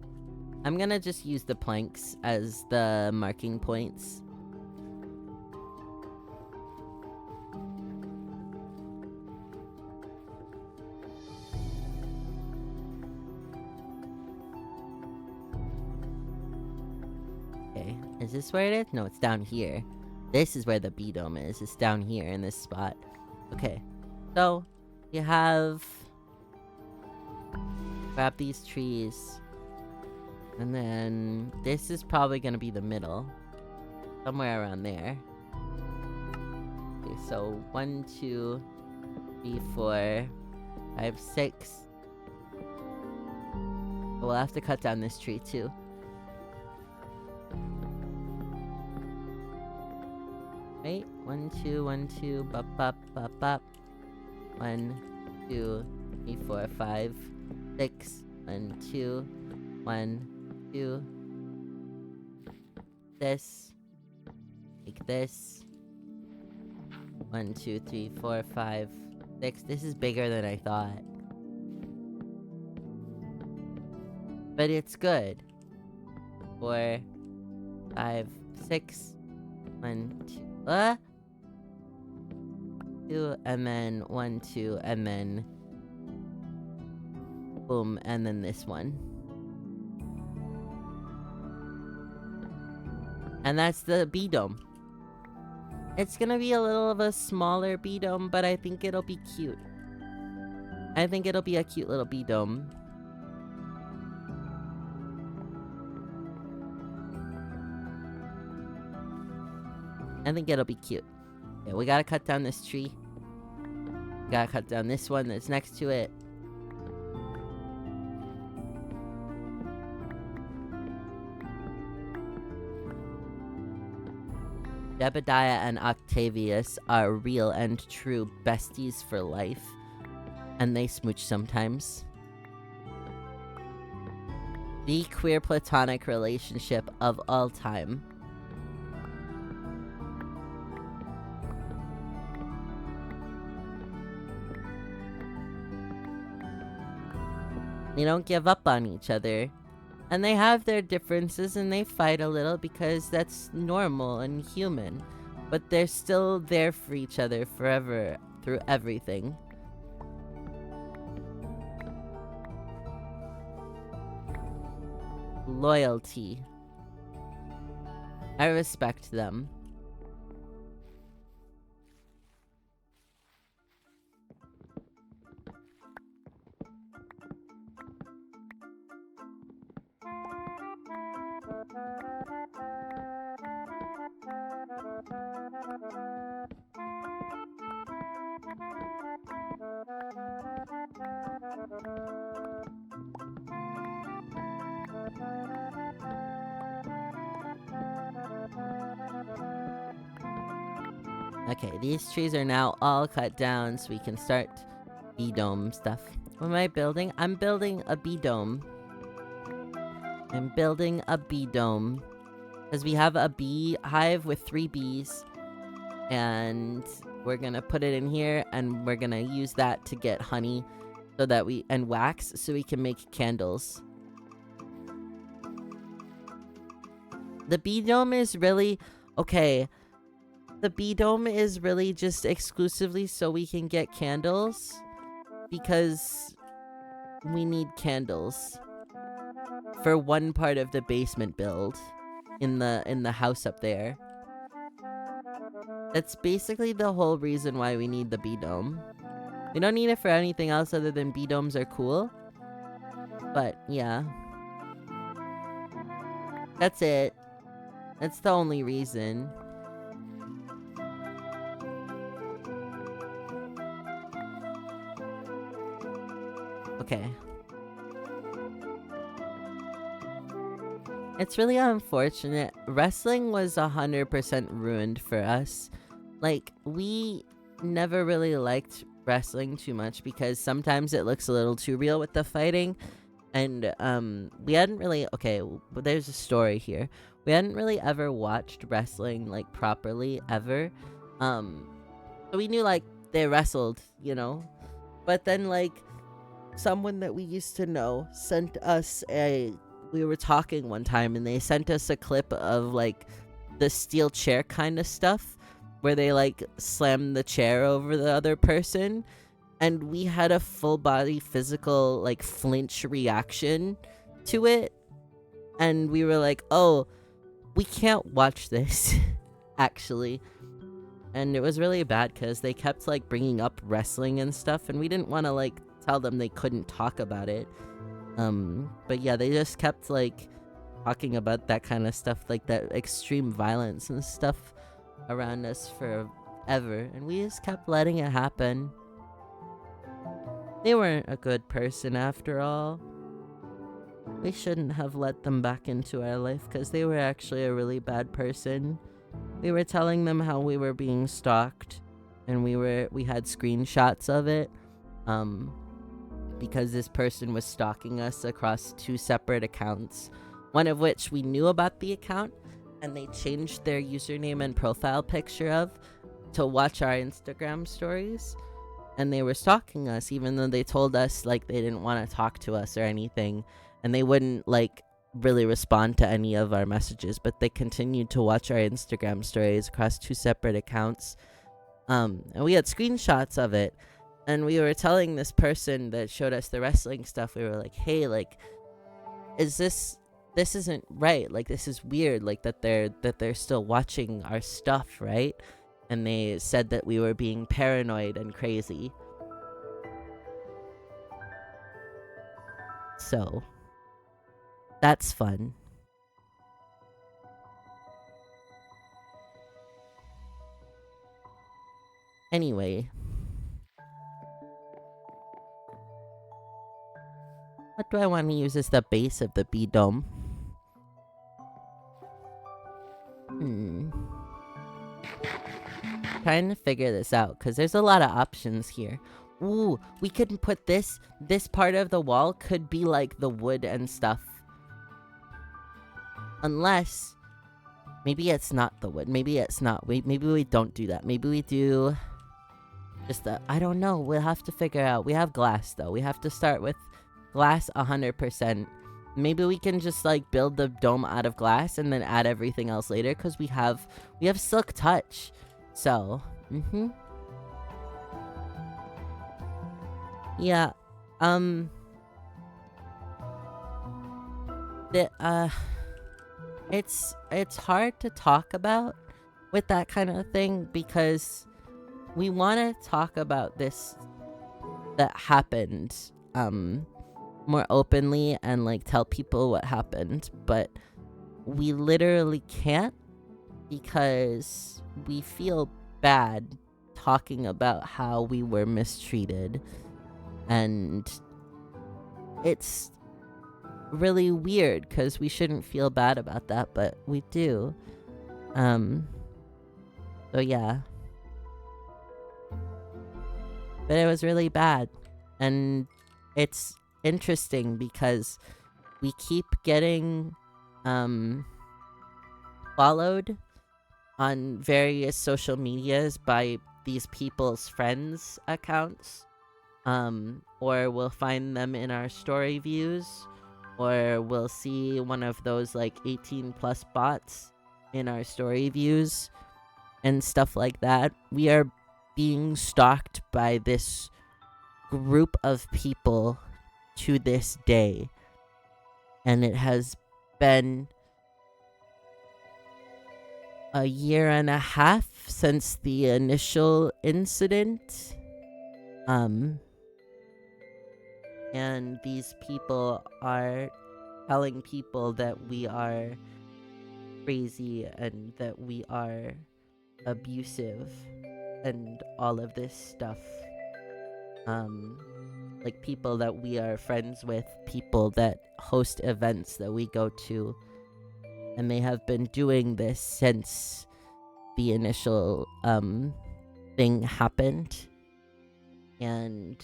I'm gonna just use the planks as the marking points. Okay, is this where it is? No, it's down here. This is where the B-Dome is. It's down here in this spot. Okay, so you have... Grab these trees. And then this is probably gonna be the middle. Somewhere around there. Okay, so 1, 2, 3, 4, 5, 6. We'll have to cut down this tree too. Right? 1, 2, 1, 2, bop, bop, bop, bop. 1, 2, 3, 4, 5, 6. 1, 2, 1, 2. This. Like this. 1, 2, 3, 4, 5, 6. This is bigger than I thought. But it's good. 4, 5, 6. 1, 2. 2, and then 1, 2, and then boom, and then this one. And that's the bee dome. It's gonna be a little of a smaller bee dome, but I think it'll be cute. I think it'll be a cute little bee dome. I think it'll be cute. Yeah, we gotta cut down this tree. We gotta cut down this one that's next to it. Jebediah and Octavius are real and true besties for life. And they smooch sometimes. The queer platonic relationship of all time. They don't give up on each other. And they have their differences and they fight a little because that's normal and human. But they're still there for each other forever through everything. Loyalty. I respect them. Okay, these trees are now all cut down so we can start bee dome stuff. What am I building? I'm building a bee dome. I'm building a bee dome. Because we have a bee hive with 3 bees. And we're gonna put it in here and we're gonna use that to get honey so that and wax so we can make candles. The bee dome is really... Okay. The bee dome is really just exclusively so we can get candles. Because we need candles. For one part of the basement build. In the house up there. That's basically the whole reason why we need the bee dome. We don't need it for anything else other than bee domes are cool. But, yeah. That's it. That's the only reason. Okay. It's really unfortunate. Wrestling was 100% ruined for us. Like, we never really liked wrestling too much because sometimes it looks a little too real with the fighting. And, we hadn't really... Okay, but there's a story here. We hadn't really ever watched wrestling, like, properly, ever. So we knew, like, they wrestled, you know? But then, like, someone that we used to know sent us we were talking one time and they sent us a clip of like the steel chair kind of stuff where they like slammed the chair over the other person, and we had a full body physical like flinch reaction to it, and we were like, oh, we can't watch this actually. And it was really bad because they kept like bringing up wrestling and stuff, and we didn't want to like tell them they couldn't talk about it. But yeah, they just kept, like, talking about that kind of stuff, like that extreme violence and stuff around us forever, and we just kept letting it happen. They weren't a good person after all. We shouldn't have let them back into our life, because they were actually a really bad person. We were telling them how we were being stalked, and we had screenshots of it, because this person was stalking us across 2 separate accounts, one of which we knew about the account, and they changed their username and profile picture of to watch our Instagram stories. And they were stalking us, even though they told us like they didn't want to talk to us or anything, and they wouldn't like really respond to any of our messages, but they continued to watch our Instagram stories across 2 separate accounts. And we had screenshots of it, and we were telling this person that showed us the wrestling stuff, we were like, hey, like, this isn't right, like, this is weird, like, that they're still watching our stuff, right? And they said that we were being paranoid and crazy. So that's fun. Anyway, what do I want to use as the base of the B dome? Trying to figure this out, because there's a lot of options here. Ooh, we could put this part of the wall could be like the wood and stuff. Unless, maybe it's not the wood. Maybe it's not. Maybe we don't do that. Maybe we do just the, I don't know. We'll have to figure out. We have glass, though. We have to start with glass 100%. Maybe we can just, like, build the dome out of glass and then add everything else later, because we have Silk Touch. So, yeah, it's hard to talk about with that kind of thing, because we want to talk about this that happened, more openly and, like, tell people what happened, but we literally can't, because we feel bad talking about how we were mistreated, and it's really weird because we shouldn't feel bad about that, but we do. So yeah, but it was really bad, and it's interesting because we keep getting followed on various social medias by these people's friends' accounts, or we'll find them in our story views, or we'll see one of those like 18 plus bots in our story views and stuff like that. We are being stalked by this group of people to this day, and it has been a year and a half since the initial incident. And these people are telling people that we are crazy and that we are abusive and all of this stuff. Like people that we are friends with, people that host events that we go to, and they have been doing this since the initial thing happened, and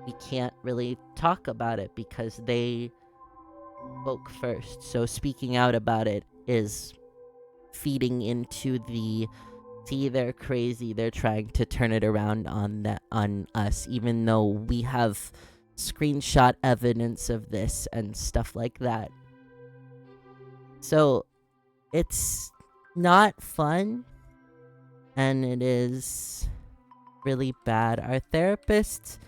we can't really talk about it because they spoke first. So speaking out about it is feeding into the, see, they're crazy, they're trying to turn it around on us, even though we have screenshot evidence of this and stuff like that. So it's not fun, and it is really bad. Our therapist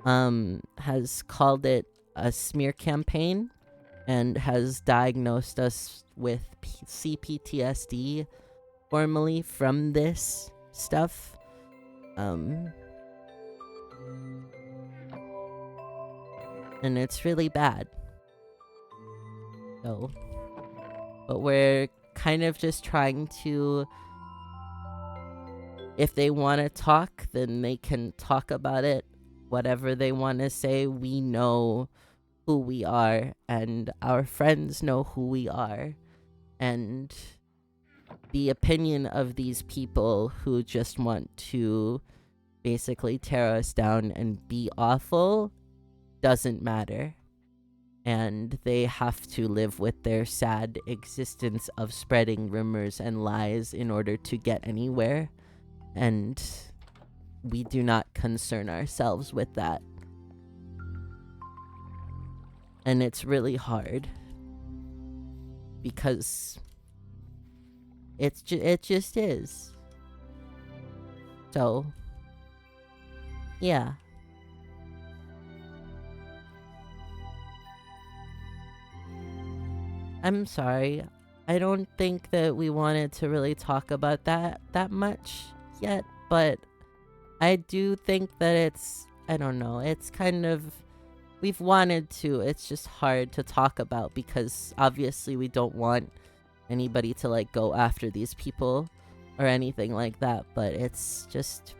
has called it a smear campaign and has diagnosed us with CPTSD formally from this stuff. And it's really bad. So, but we're kind of just trying to, if they want to talk, then they can talk about it. Whatever they want to say, we know who we are, and our friends know who we are, and the opinion of these people who just want to basically tear us down and be awful doesn't matter. And they have to live with their sad existence of spreading rumors and lies in order to get anywhere. And we do not concern ourselves with that. And it's really hard. Because it just is. So, yeah. I'm sorry. I don't think that we wanted to really talk about that much yet, but I do think that it's, I don't know, it's kind of, we've wanted to, it's just hard to talk about because obviously we don't want anybody to like go after these people or anything like that, but it's just,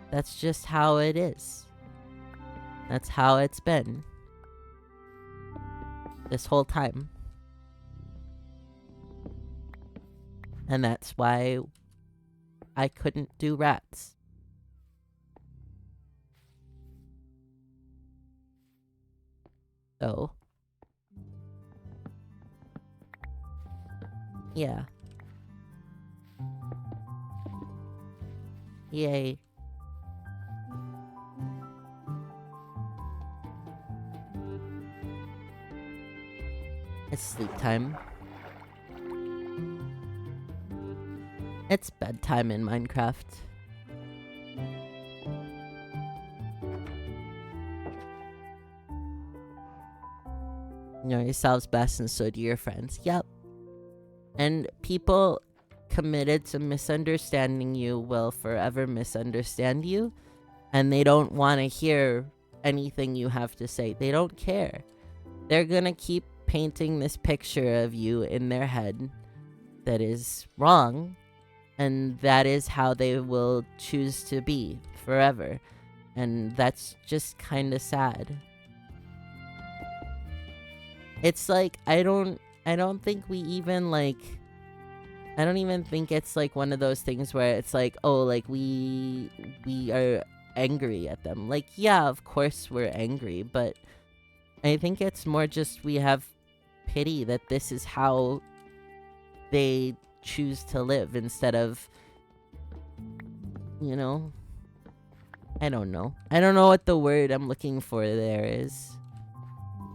that's just how it is. That's how it's been this whole time. And that's why I couldn't do rats. So, yeah. Yay. It's sleep time. It's bedtime in Minecraft. You know yourselves best and so do your friends. Yep. And people committed to misunderstanding you will forever misunderstand you. And they don't want to hear anything you have to say. They don't care. They're gonna keep painting this picture of you in their head that is wrong. And that is how they will choose to be forever. And that's just kind of sad. It's like, I don't think we even like, I don't even think it's like one of those things where it's like, oh, like we are angry at them. Like, yeah, of course we're angry, but I think it's more just we have pity that this is how they choose to live instead of, you know, I don't know. I don't know what the word I'm looking for there is.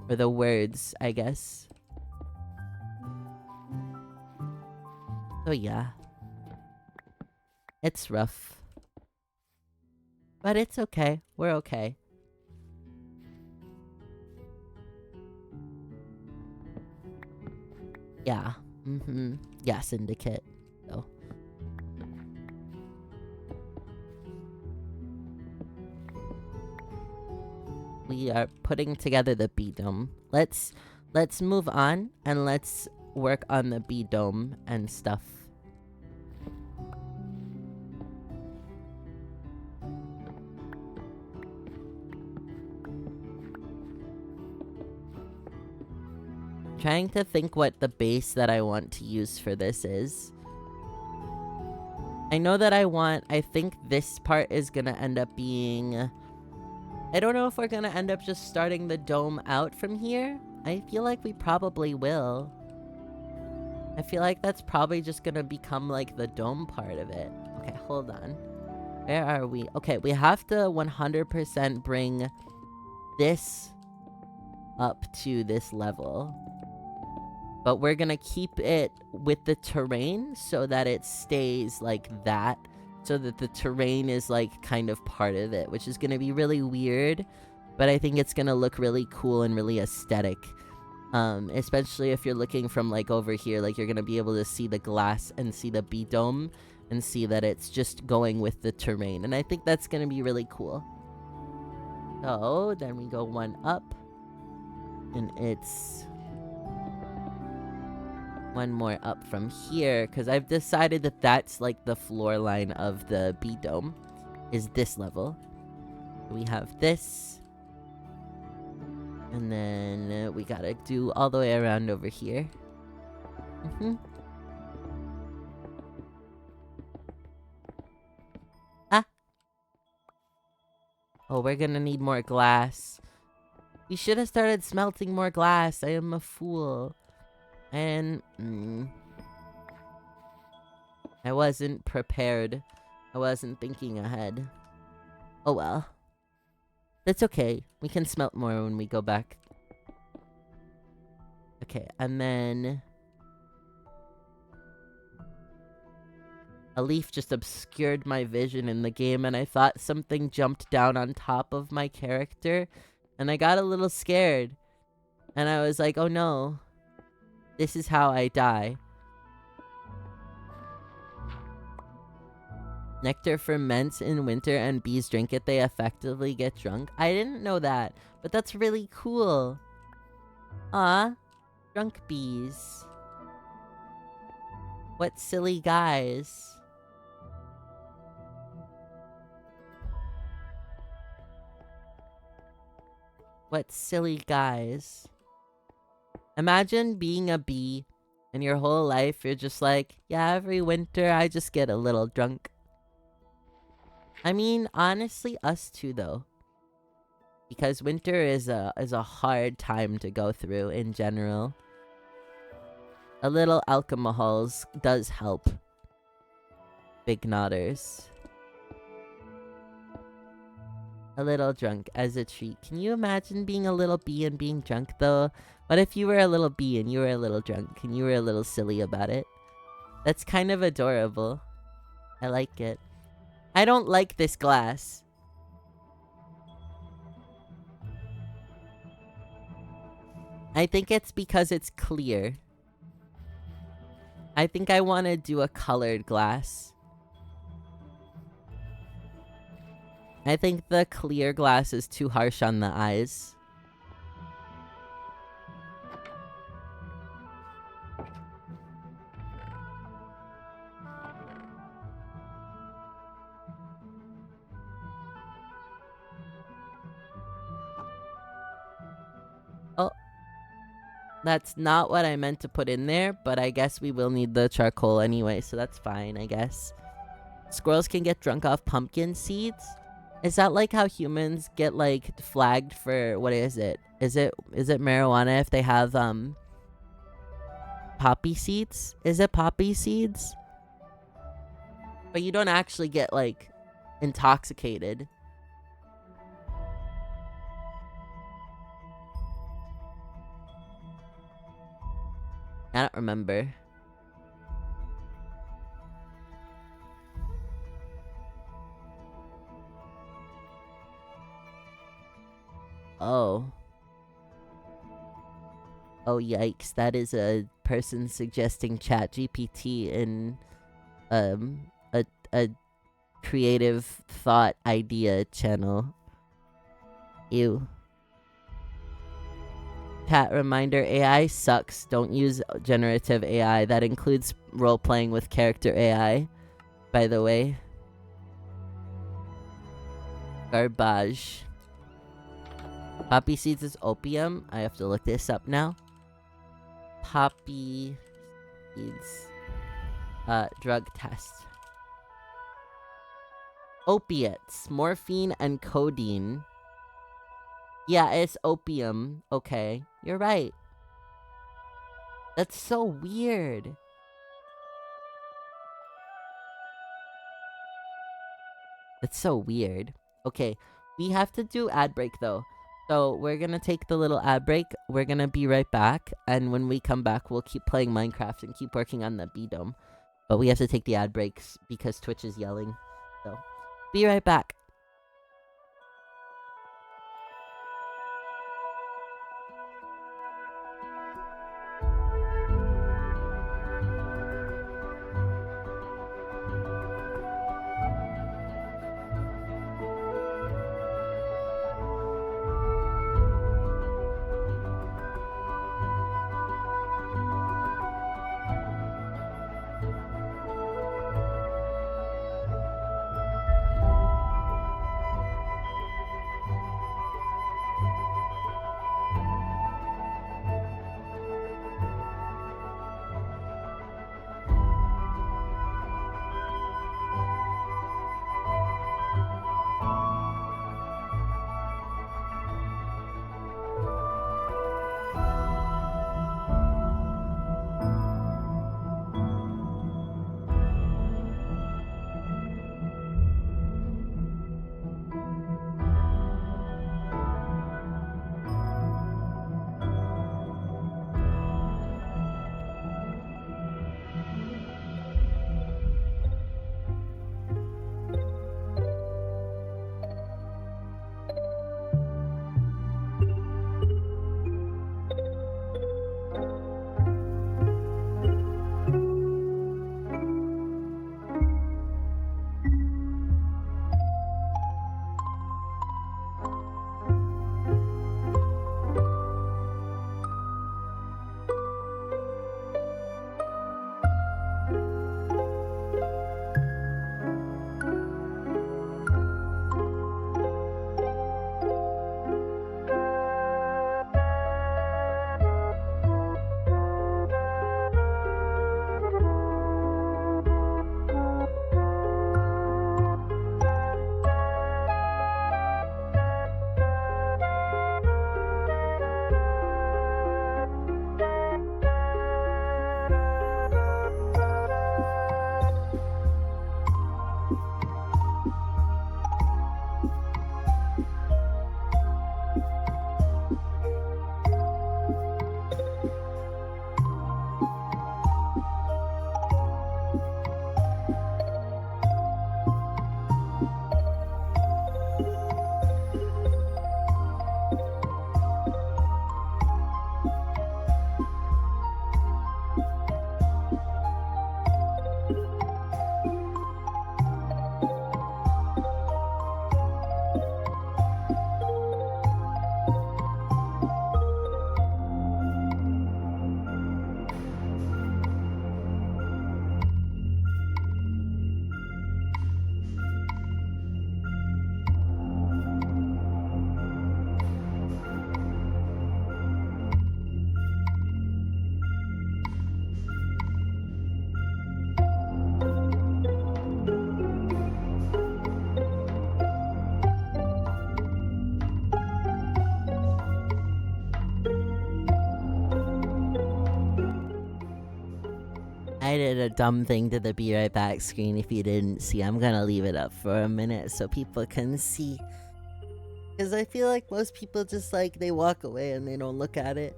Or the words, I guess. So yeah. It's rough. But it's okay. We're okay. Yeah. Yeah, Syndicate. So. We are putting together the B-Dome. Let's move on and let's work on the B-Dome and stuff. Trying to think what the base that I want to use for this is. I know that I think this part is gonna end up being... I don't know if we're gonna end up just starting the dome out from here. I feel like we probably will. I feel like that's probably just gonna become like the dome part of it. Okay, hold on. Where are we? Okay, we have to 100% bring this up to this level. But we're gonna keep it with the terrain so that it stays like that. So that the terrain is like kind of part of it, which is gonna be really weird. But I think it's gonna look really cool and really aesthetic. Especially if you're looking from like over here, like you're gonna be able to see the glass and see the B-Dome and see that it's just going with the terrain. And I think that's gonna be really cool. So then we go one up. And it's one more up from here, because I've decided that that's like the floor line of the B-Dome, is this level. We have this. And then we gotta do all the way around over here. Oh, we're gonna need more glass. We should have started smelting more glass. I am a fool. And I wasn't prepared. I wasn't thinking ahead. Oh well. That's okay. We can smelt more when we go back. Okay, and then a leaf just obscured my vision in the game, and I thought something jumped down on top of my character, and I got a little scared. And I was like, oh no, this is how I die. Nectar ferments in winter and bees drink it. They effectively get drunk. I didn't know that, but that's really cool. Aw, drunk bees. What silly guys. What silly guys. Imagine being a bee and your whole life you're just like, yeah, every winter I just get a little drunk. I mean, honestly, us too, though. Because winter is a hard time to go through in general. A little alcohols does help. Big nodders. A little drunk as a treat. Can you imagine being a little bee and being drunk, though? What if you were a little bee and you were a little drunk and you were a little silly about it? That's kind of adorable. I like it. I don't like this glass. I think it's because it's clear. I think I want to do a colored glass. I think the clear glass is too harsh on the eyes. Oh. That's not what I meant to put in there, but I guess we will need the charcoal anyway, so that's fine, I guess. Squirrels can get drunk off pumpkin seeds? Is that like how humans get like flagged for, what is it? Is it marijuana if they have poppy seeds? Is it poppy seeds? But you don't actually get like intoxicated. I don't remember. Oh. Oh, yikes. That is a person suggesting ChatGPT in a creative thought idea channel. Ew. Chat reminder, AI sucks. Don't use generative AI. That includes role-playing with character AI, by the way. Garbage. Poppy seeds is opium. I have to look this up now. Poppy seeds. Drug test. Opiates. Morphine and codeine. Yeah, it's opium. Okay. You're right. That's so weird. That's so weird. Okay. We have to do ad break, though. So we're gonna take the little ad break. We're gonna be right back. And when we come back, we'll keep playing Minecraft and keep working on the B-Dome. But we have to take the ad breaks because Twitch is yelling. So, be right back. I did a dumb thing to the Be Right Back screen if you didn't see. I'm gonna leave it up for a minute so people can see. Because I feel like most people just like, they walk away and they don't look at it.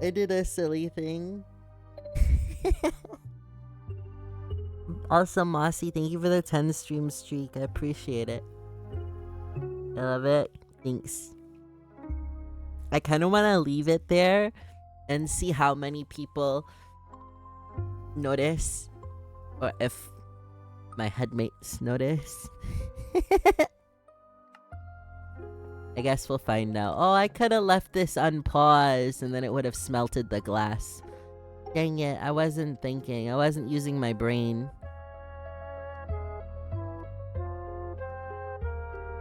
I did a silly thing. Also, Mossy, thank you for the 10 stream streak. I appreciate it. I love it. Thanks. I kind of want to leave it there and see how many people notice, or if my headmates notice. I guess we'll find out. Oh, I could have left this unpaused and then it would have smelted the glass. Dang it, I wasn't thinking. I wasn't using my brain.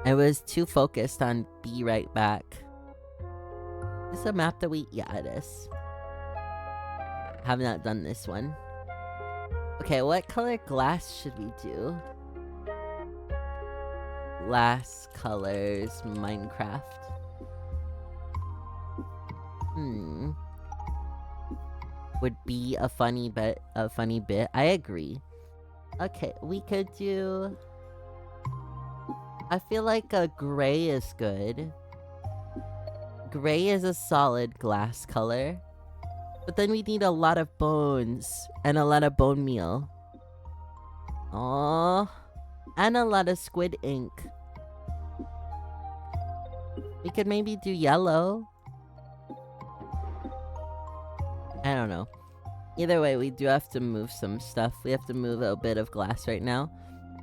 I was too focused on Be Right Back. Is this a map that we... Yeah, it is. Have not done this one. Okay, what color glass should we do? Glass colors, Minecraft. Would be a funny bit. I agree. Okay, we could do... I feel like a gray is good. Gray is a solid glass color. But then we need a lot of bones and a lot of bone meal. Aww. And a lot of squid ink. We could maybe do yellow. I don't know. Either way, we do have to move some stuff. We have to move a bit of glass right now.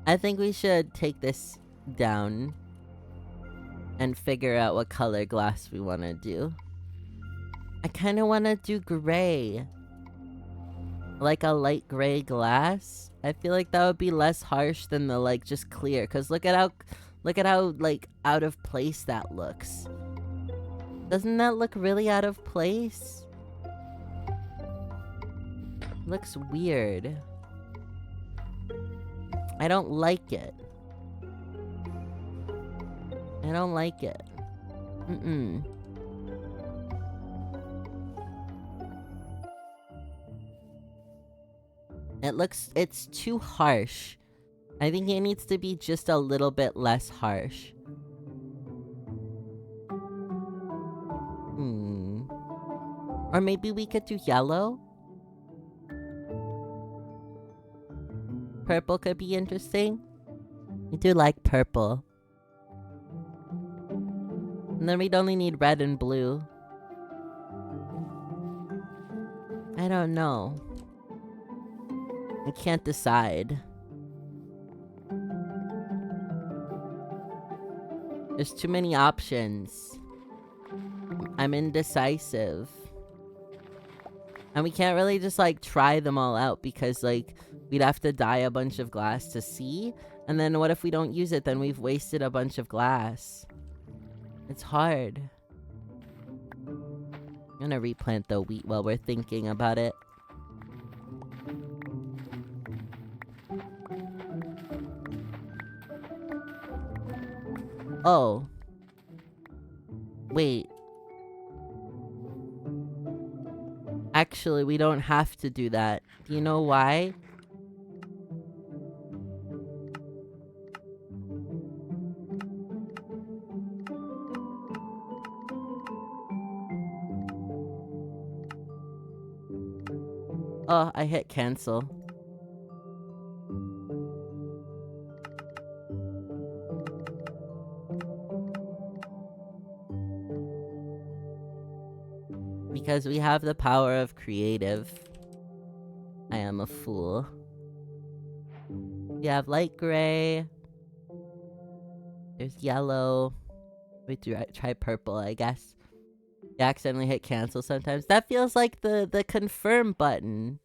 I think we should take this down and figure out what color glass we want to do. I kind of want to do gray. Like a light gray glass. I feel like that would be less harsh than the like just clear. Cause look at how like out of place that looks. Doesn't that look really out of place? Looks weird. I don't like it. I don't like it. It's too harsh. I think it needs to be just a little bit less harsh. Or maybe we could do yellow? Purple could be interesting. I do like purple. And then we'd only need red and blue. I don't know. I can't decide. There's too many options. I'm indecisive. And we can't really just like try them all out because like we'd have to dye a bunch of glass to see. And then what if we don't use it? Then we've wasted a bunch of glass. It's hard. I'm gonna replant the wheat while we're thinking about it. Oh. Wait. Actually, we don't have to do that. Do you know why? Oh, I hit cancel. Because we have the power of creative. I am a fool. We have light gray. There's yellow. We try purple, I guess. You accidentally hit cancel sometimes. That feels like the confirm button.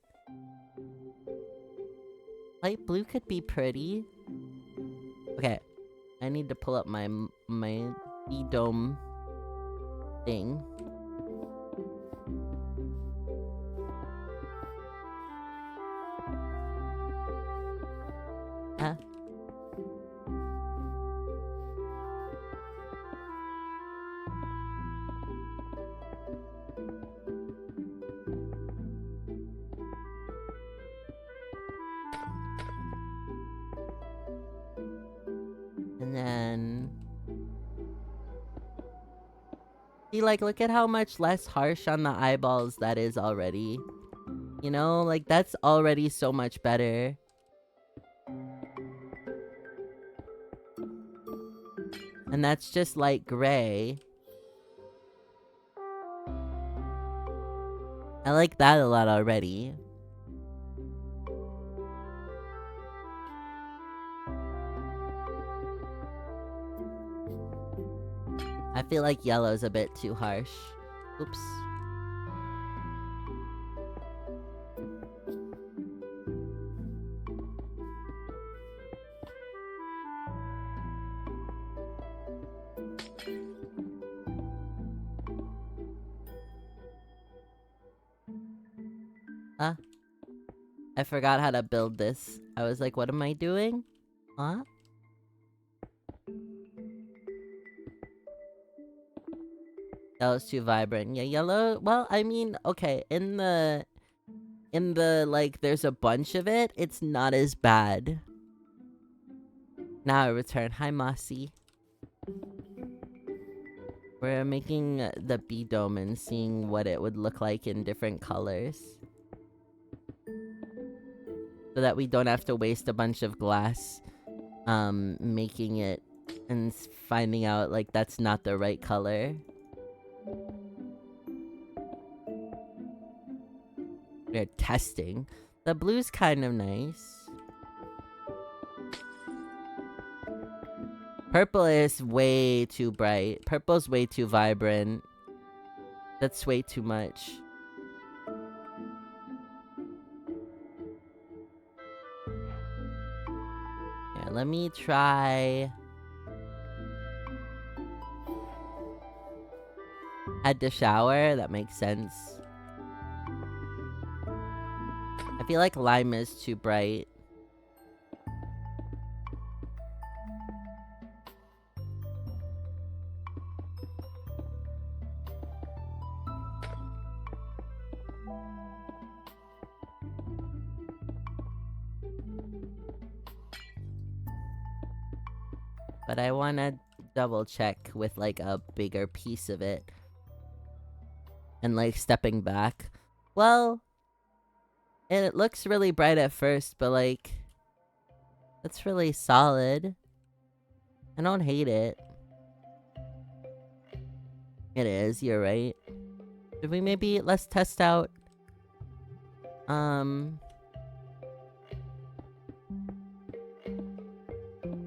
Light blue could be pretty. Okay. I need to pull up my E-dome thing. Huh? See, like, look at how much less harsh on the eyeballs that is already. You know, like, that's already so much better. And that's just light gray. I like that a lot already. I feel like yellow's a bit too harsh. Oops. Huh? I forgot how to build this. I was like, what am I doing? Huh? That was too vibrant. Yeah, yellow. Well, I mean, okay, in the like, there's a bunch of it. It's not as bad. Now I return. Hi, Mossy. We're making the bee dome and seeing what it would look like in different colors. So that we don't have to waste a bunch of glass, making it and finding out, like, that's not the right color. We're testing. The blue's kind of nice. Purple is way too bright. Purple's way too vibrant. That's way too much. Yeah, let me try... Had to shower? That makes sense. I feel like lime is too bright. But I wanna double check with, like, a bigger piece of it. And, like, stepping back. Well, it looks really bright at first, but, like, that's really solid. I don't hate it. It is, you're right. Should we maybe, let's test out,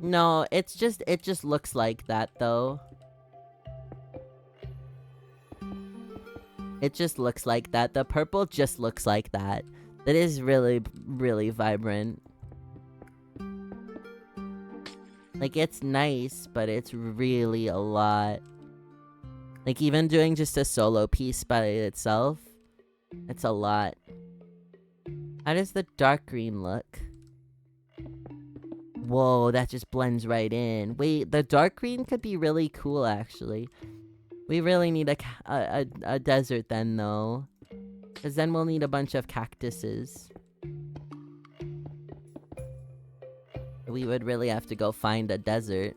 no, it just looks like that, though. It just looks like that. The purple just looks like that. That is really, really vibrant. Like, it's nice, but it's really a lot. Like, even doing just a solo piece by itself, it's a lot. How does the dark green look? Whoa, that just blends right in. Wait, the dark green could be really cool, actually. We really need a desert then, though. Because then we'll need a bunch of cactuses. We would really have to go find a desert.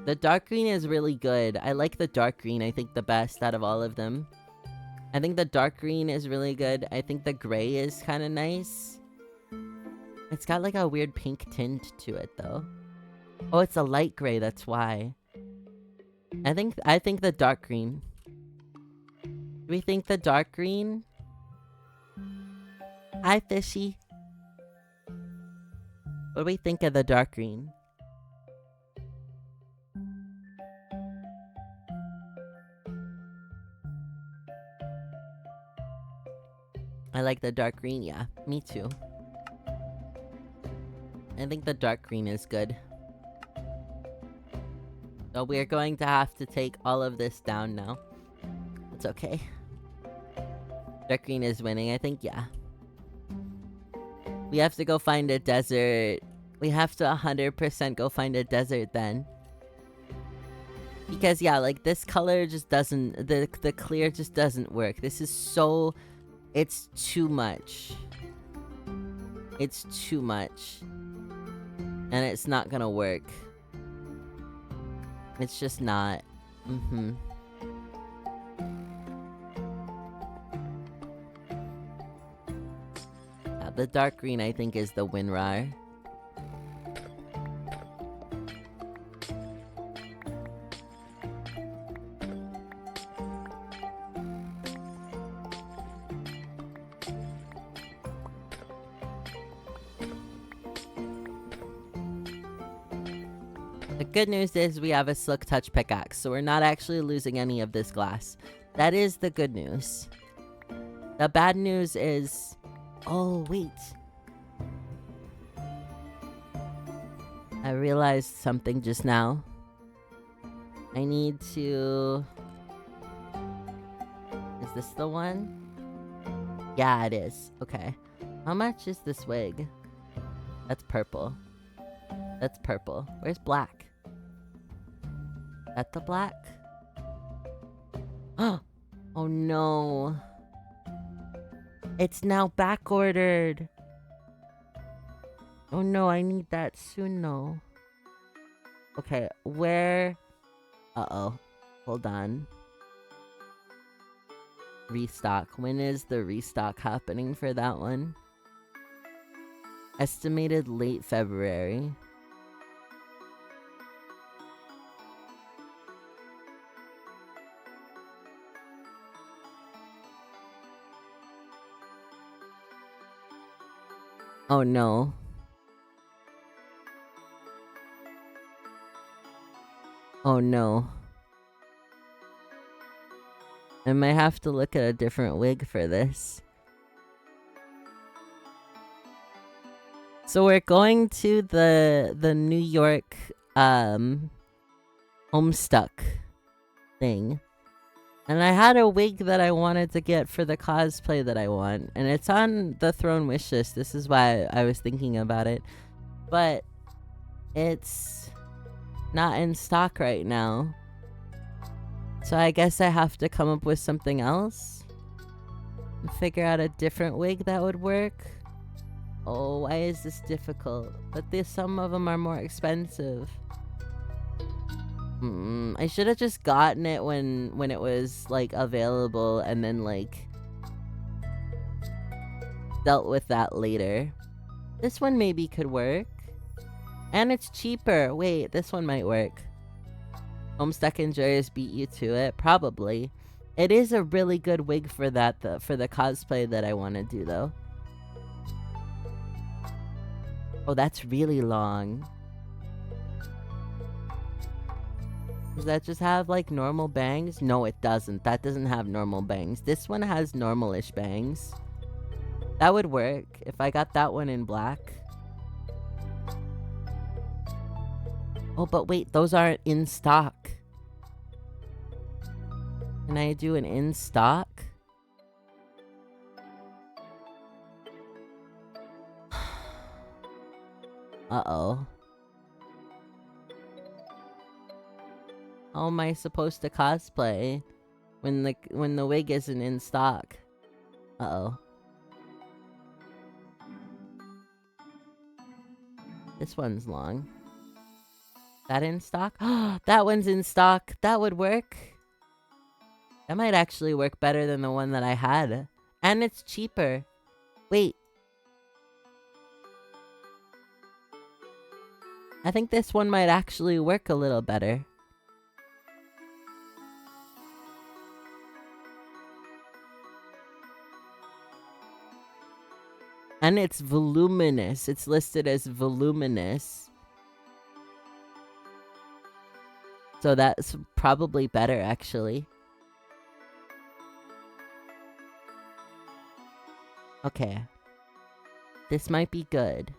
The dark green is really good. I like the dark green, I think, the best out of all of them. I think the dark green is really good. I think the gray is kind of nice. It's got like a weird pink tint to it, though. Oh, it's a light gray, that's why. I think the dark green. Do we think the dark green? Hi, Fishy. What do we think of the dark green? I like the dark green, yeah. Me too. I think the dark green is good. So we're going to have to take all of this down now. It's okay. Dark green is winning, I think, yeah. We have to go find a desert. We have to 100% go find a desert then. Because, yeah, like, this color just doesn't... The clear just doesn't work. This is so... It's too much. It's too much. And it's not gonna work. It's just not. Yeah, the dark green, I think, is the WinRAR. The good news is we have a Silk Touch pickaxe, so we're not actually losing any of this glass. That is the good news. The bad news is... Oh, wait. I realized something just now. I need to... Is this the one? Yeah, it is. Okay. How much is this wig? That's purple. That's purple. Where's black? That the black? Oh no. It's now back ordered. Oh no, I need that soon though. Okay, where? Uh-oh. Hold on. Restock. When is the restock happening for that one? Estimated late February. Oh no. Oh no. I might have to look at a different wig for this. So we're going to the New York Homestuck thing. And I had a wig that I wanted to get for the cosplay that I want. And it's on the Throne wish list. This is why I was thinking about it. But it's not in stock right now. So I guess I have to come up with something else. And figure out a different wig that would work. Oh, why is this difficult? But some of them are more expensive. I should have just gotten it when it was like available and then like dealt with that later. This one maybe could work. And it's cheaper. Wait, this one might work. Homestuck Enjoyers beat you to it? Probably. It is a really good wig for that, for the cosplay that I want to do though. Oh, that's really long. Does that just have like normal bangs? No, it doesn't. That doesn't have normal bangs. This one has normal-ish bangs. That would work if I got that one in black. Oh, but wait, those aren't in stock. Can I do an in stock? Uh-oh. How am I supposed to cosplay when the wig isn't in stock? Uh-oh. This one's long. That in stock? That one's in stock. That would work. That might actually work better than the one that I had. And it's cheaper. Wait. I think this one might actually work a little better. And it's voluminous. It's listed as voluminous. So that's probably better, actually. Okay. This might be good.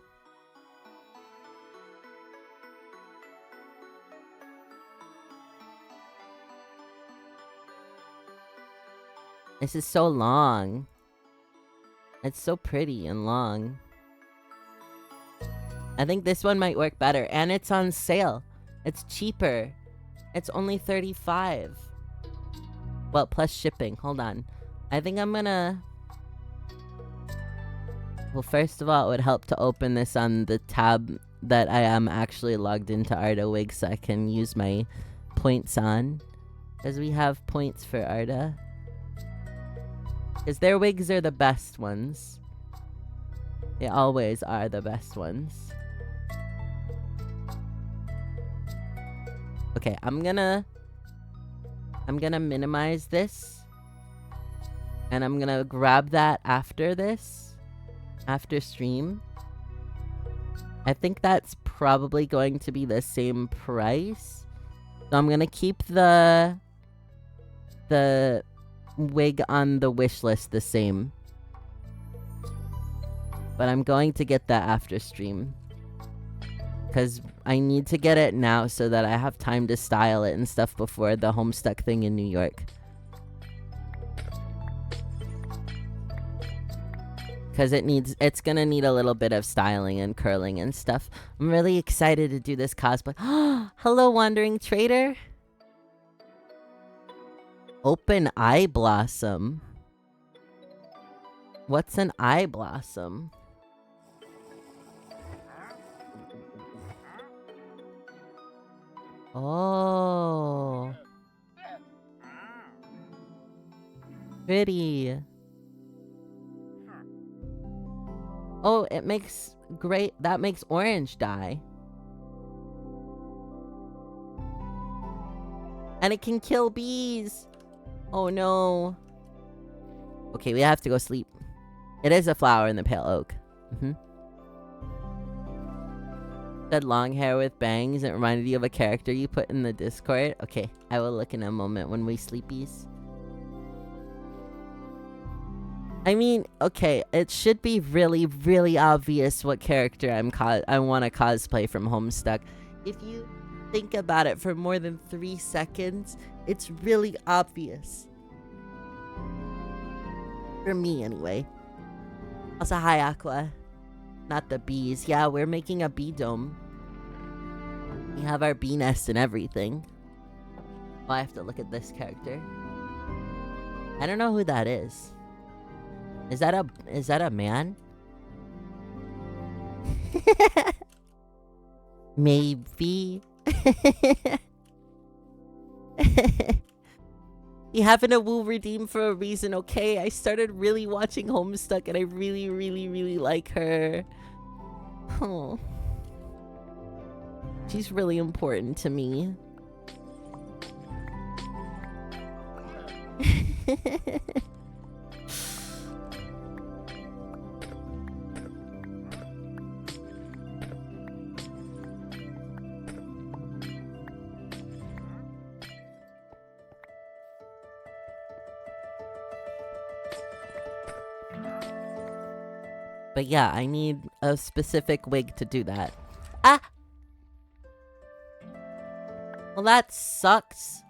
This is so long. It's so pretty and long. I think this one might work better. And it's on sale. It's cheaper. It's only $35. Well, plus shipping. Hold on. I think I'm gonna... Well, first of all, it would help to open this on the tab that I am actually logged into Arda Wig so I can use my points on. Because we have points for Arda. Because their wigs are the best ones. They always are the best ones. Okay, I'm gonna minimize this. And I'm gonna grab that after this. After stream. I think that's probably going to be the same price. So I'm gonna keep the wig on the wish list the same. But I'm going to get that after stream. Because I need to get it now so that I have time to style it and stuff before the Homestuck thing in New York. Because it's gonna need a little bit of styling and curling and stuff. I'm really excited to do this cosplay. Hello, Wandering Trader. Open eye blossom. What's an eye blossom? Oh. Pretty. Oh, it makes great. That makes orange dye. And it can kill bees. Oh no. Okay, we have to go sleep. It is a flower in the pale oak. Said long hair with bangs. It reminded you of a character you put in the Discord. Okay, I will look in a moment when we sleepies. I mean, okay, it should be really, really obvious what character I want to cosplay from Homestuck. If you think about it for more than 3 seconds, it's really obvious. For me, anyway. Also, hi, Aqua. Not the bees. Yeah, we're making a bee dome. We have our bee nest and everything. Oh, I have to look at this character. I don't know who that is. Is that a man? Maybe. You having a woo redeem for a reason, okay? I started really watching Homestuck and I really, really, really like her. Oh. She's really important to me. But yeah, I need a specific wig to do that. Ah! Well, that sucks.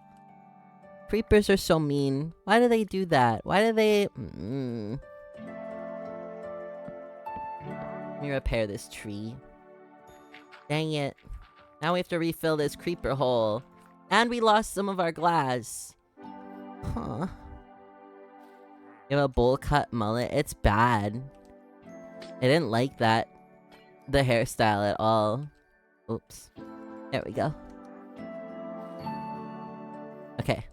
Creepers are so mean. Why do they do that? Why do they... Let me repair this tree. Dang it. Now we have to refill this creeper hole. And we lost some of our glass. Huh. You have a bowl cut mullet? It's bad. I didn't like that. The hairstyle at all. Oops. There we go. Okay.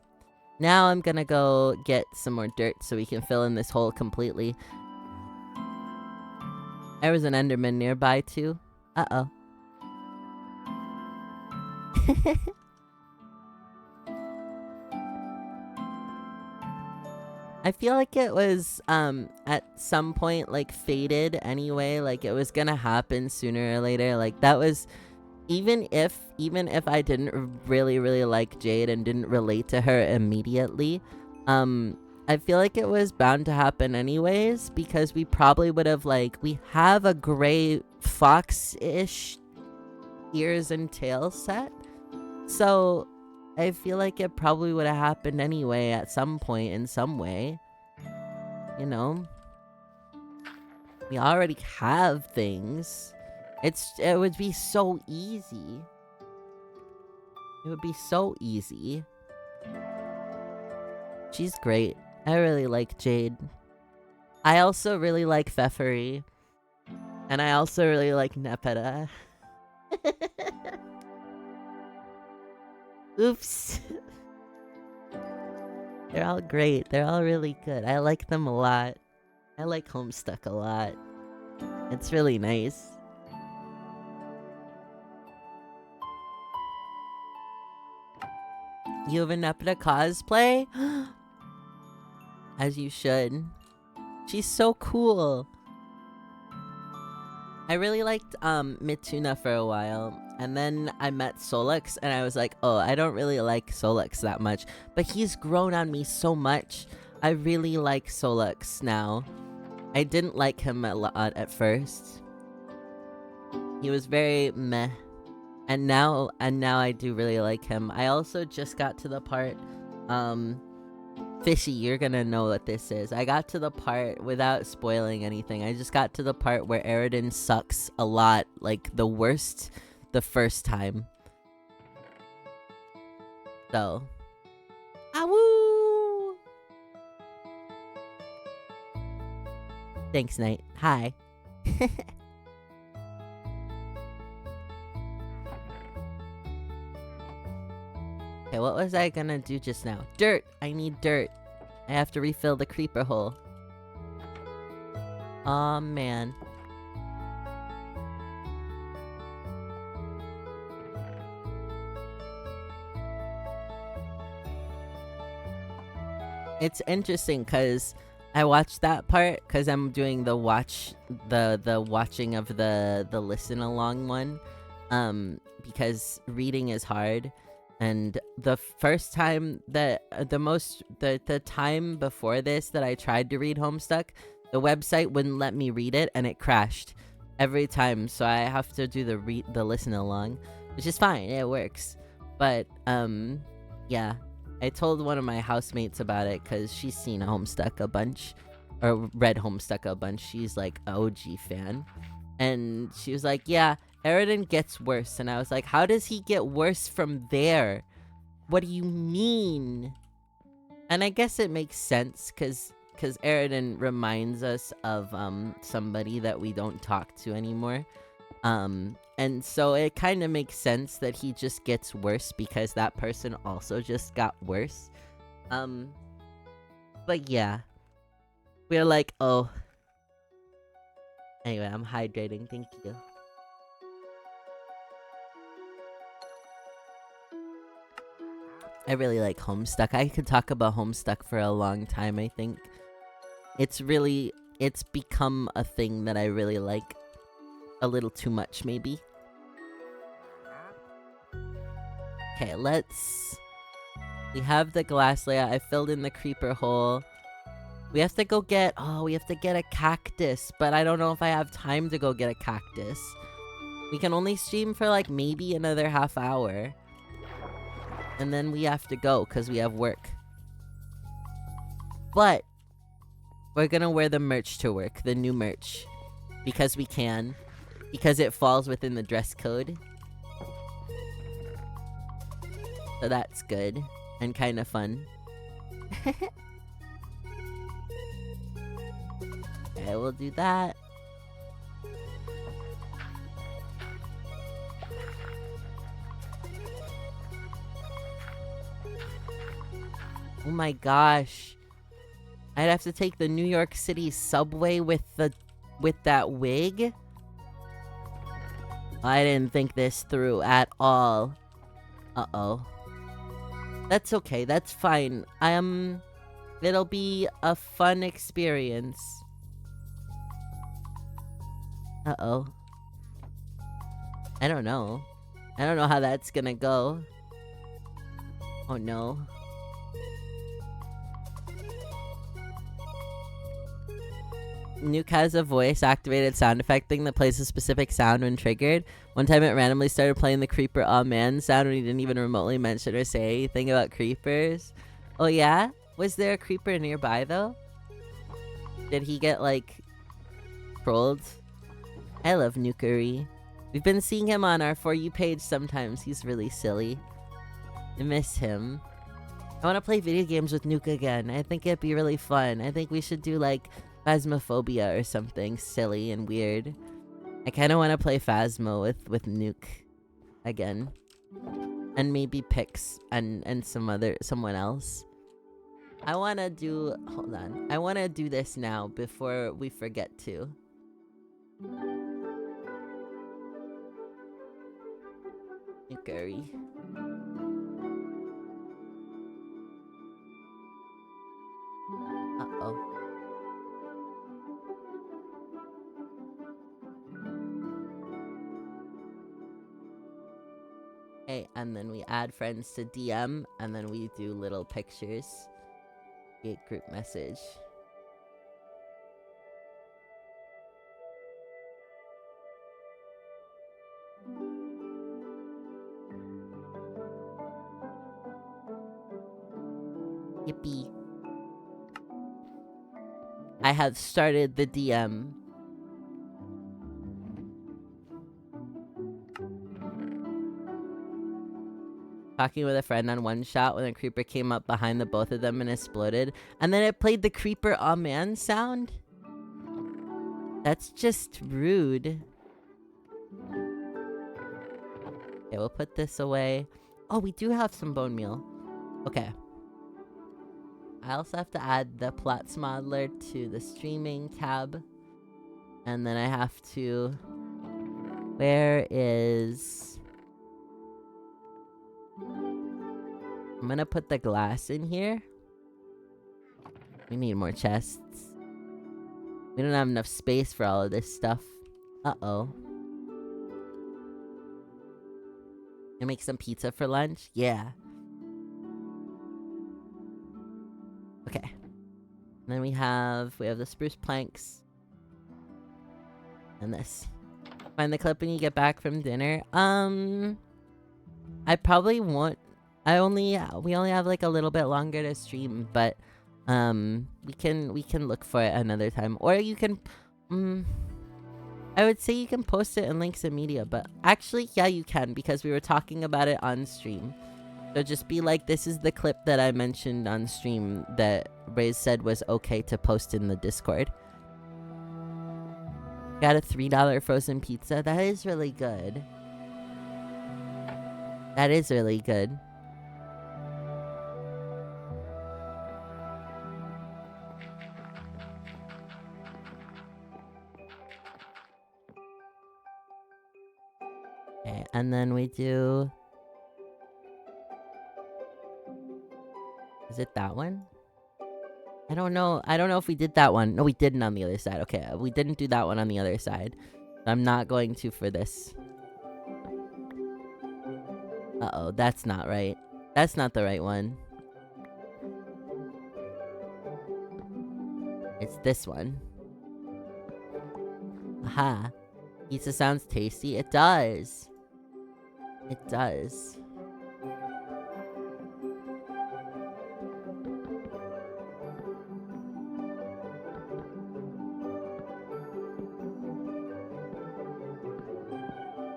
Now I'm gonna go get some more dirt so we can fill in this hole completely. There was an Enderman nearby too. Uh-oh. I feel like it was, at some point, like, fated anyway. Like, it was gonna happen sooner or later. Like, that was... Even if I didn't really, really like Jade and didn't relate to her immediately, I feel like it was bound to happen anyways, because we probably would have, like... We have a gray fox-ish ears and tail set. So... I feel like it probably would have happened anyway at some point in some way. You know? We already have things. It would be so easy. It would be so easy. She's great. I really like Jade. I also really like Pfeffery. And I also really like Nepeta. Oops. They're all great. They're all really good. I like them a lot. I like Homestuck a lot. It's really nice. You have an Epida cosplay? As you should. She's so cool. I really liked Mituna for a while, and then I met Solux, and I was like, oh, I don't really like Solux that much, but he's grown on me so much. I really like Solux now. I didn't like him a lot at first. He was very meh, and now I do really like him. I also just got to the part, Fishy, you're gonna know what this is. I got to the part, without spoiling anything, I just got to the part where Aridin sucks a lot, like the worst, the first time. So. Awoo! Thanks, Knight. Hi. Okay, what was I gonna do just now? Dirt! I need dirt. I have to refill the creeper hole. Aw, man. It's interesting because I watched that part because I'm doing the watching of the listen along one. Because reading is hard. And the first time that the time before this that I tried to read Homestuck, the website wouldn't let me read it and it crashed every time. So I have to do the listen along, which is fine. It works. But yeah, I told one of my housemates about it because she's seen Homestuck a bunch, or read Homestuck a bunch. She's like an OG fan, and she was like, yeah, Aridin gets worse. And I was like, how does he get worse from there? What do you mean? And I guess it makes sense because Aridin reminds us of somebody that we don't talk to anymore. And so it kind of makes sense that he just gets worse because that person also just got worse. But yeah. We're like, oh. Anyway, I'm hydrating. Thank you. I really like Homestuck. I could talk about Homestuck for a long time, I think. It's become a thing that I really like. A little too much, maybe. Okay, we have the glass layout. I filled in the creeper hole. We have to go get a cactus, but I don't know if I have time to go get a cactus. We can only stream for like maybe another half hour. And then we have to go because we have work. But we're gonna wear the merch to work, the new merch. Because we can. Because it falls within the dress code. So that's good. And kind of fun. Okay, we'll do that. Oh my gosh. I'd have to take the New York City subway with that wig? I didn't think this through at all. Uh-oh. That's okay, that's fine. It'll be a fun experience. Uh-oh. I don't know. I don't know how that's gonna go. Oh no. Nuke has a voice-activated sound effect thing that plays a specific sound when triggered. One time it randomly started playing the creeper "oh man" sound when he didn't even remotely mention or say anything about creepers. Oh yeah? Was there a creeper nearby though? Did he get like trolled? I love Nukery. We've been seeing him on our For You page sometimes. He's really silly. I miss him. I want to play video games with Nuke again. I think it'd be really fun. I think we should do like Phasmophobia or something silly and weird. I kind of want to play Phasmo with Nuke. again. And maybe Pix and someone else. I wanna do, hold on. I wanna do this now before we forget to. Curry. Uh-oh. Okay, and then we add friends to DM, and then we do little pictures. Create group message. Yippee. I have started the DM. Talking with a friend on one shot when a creeper came up behind the both of them and exploded. And then it played the creeper "Aw man" sound? That's just rude. Okay, we'll put this away. Oh, we do have some bone meal. Okay. I also have to add the Plots Modeler to the streaming tab. And then I have to... Where is... I'm gonna put the glass in here. We need more chests. We don't have enough space for all of this stuff. Uh-oh. You make some pizza for lunch? Yeah. Okay. And then we have the spruce planks. And this. Find the clip when you get back from dinner. I probably won't. We only have like a little bit longer to stream, but we can look for it another time. Or you can I would say you can post it in Links and Media, but actually yeah, you can, because we were talking about it on stream. So just be like, this is the clip that I mentioned on stream that Raze said was okay to post in the Discord. Got a $3 frozen pizza. That is really good. That is really good. Okay, and then we do... Is it that one? I don't know. I don't know if we did that one. No, we didn't on the other side. Okay, we didn't do that one on the other side. I'm not going to for this. Uh-oh, that's not right. That's not the right one. It's this one. Aha. Pizza sounds tasty. It does. It does.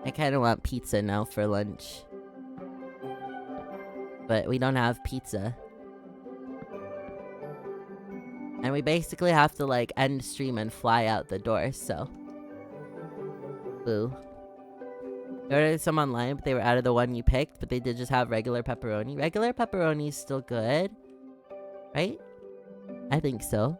I kind of want pizza now for lunch. But we don't have pizza. And we basically have to, like, end stream and fly out the door, so... Boo. I ordered some online, but they were out of the one you picked, but they did just have regular pepperoni. Regular pepperoni is still good. Right? I think so.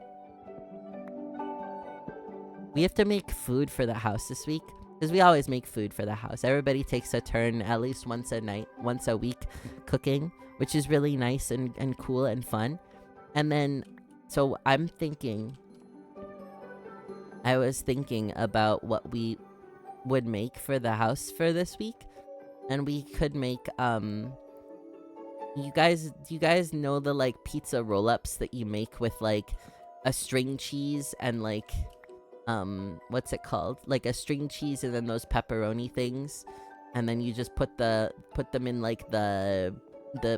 We have to make food for the house this week. Because we always make food for the house. Everybody takes a turn at least once a week cooking, which is really nice and cool and fun. And then, so I was thinking about what we would make for the house for this week. And we could make, do you guys know the, like, pizza roll-ups that you make with, like, a string cheese and, like... what's it called? Like a string cheese and then those pepperoni things. And then you just put them in like the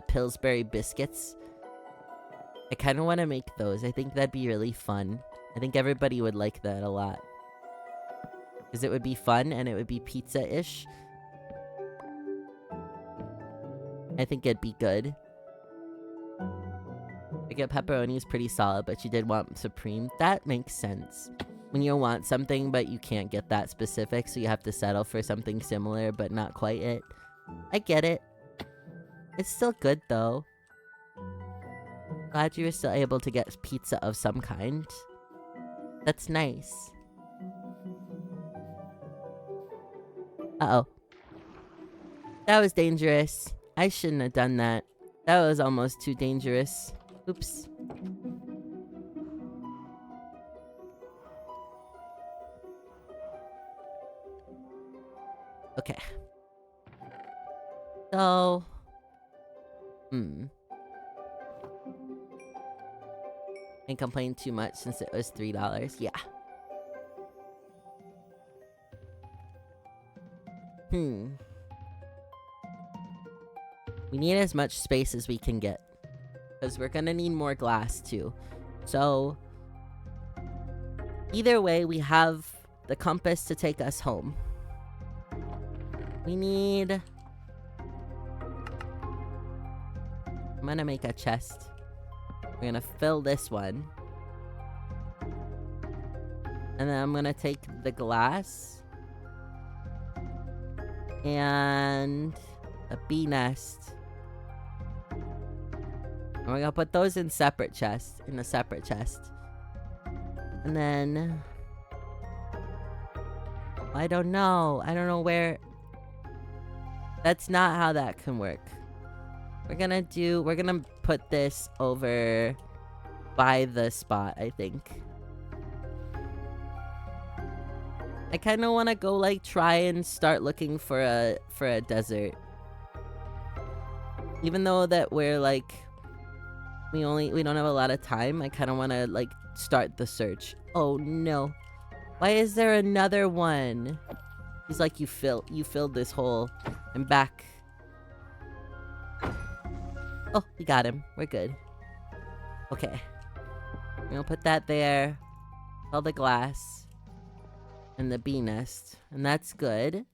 Pillsbury biscuits. I kind of want to make those. I think that'd be really fun. I think everybody would like that a lot. Because it would be fun and it would be pizza-ish. I think it'd be good. I get pepperoni is pretty solid, but you did want supreme. That makes sense. When you want something, but you can't get that specific, so you have to settle for something similar, but not quite it. I get it. It's still good, though. Glad you were still able to get pizza of some kind. That's nice. Uh-oh. That was dangerous. I shouldn't have done that. That was almost too dangerous. Oops. Okay. So... Ain't complain too much since it was $3. Yeah. We need as much space as we can get. Because we're gonna need more glass, too. So... Either way, we have the compass to take us home. We need... I'm gonna make a chest. We're gonna fill this one. And then I'm gonna take the glass. And... a bee nest. And we're gonna put those in separate chests. In a separate chest. And then... I don't know. I don't know where... That's not how that can work. We're gonna put this over by the spot, I think. I kind of want to go like try and start looking for a desert. Even though that we're like we don't have a lot of time, I kind of want to like start the search. Oh no. Why is there another one? He's like, you filled this hole. I'm back. Oh, we got him. We're good. Okay. We're gonna put that there. All the glass. And the bee nest. And that's good.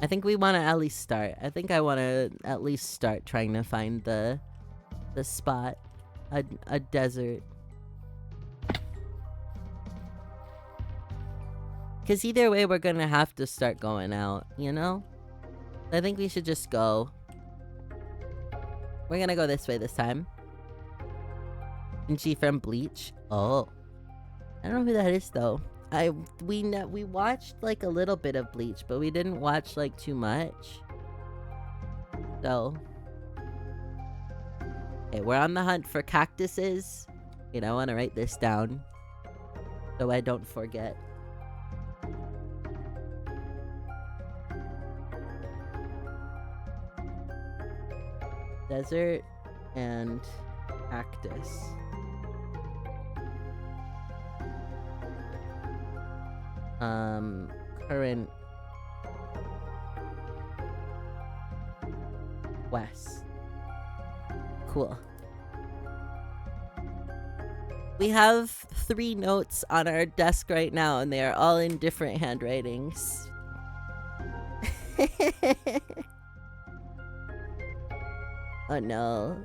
I think we want to at least start. I think I want to at least start trying to find the spot. A desert. Because either way, we're gonna have to start going out, you know? I think we should just go. We're gonna go this way this time. Shinji from Bleach. Oh. I don't know who that is, though. We watched, like, a little bit of Bleach, but we didn't watch, like, too much. So. Okay, we're on the hunt for cactuses. Wait, I want to write this down. So I don't forget. Desert and cactus. Current west. Cool. We have 3 notes on our desk right now, and they are all in different handwritings. Oh no.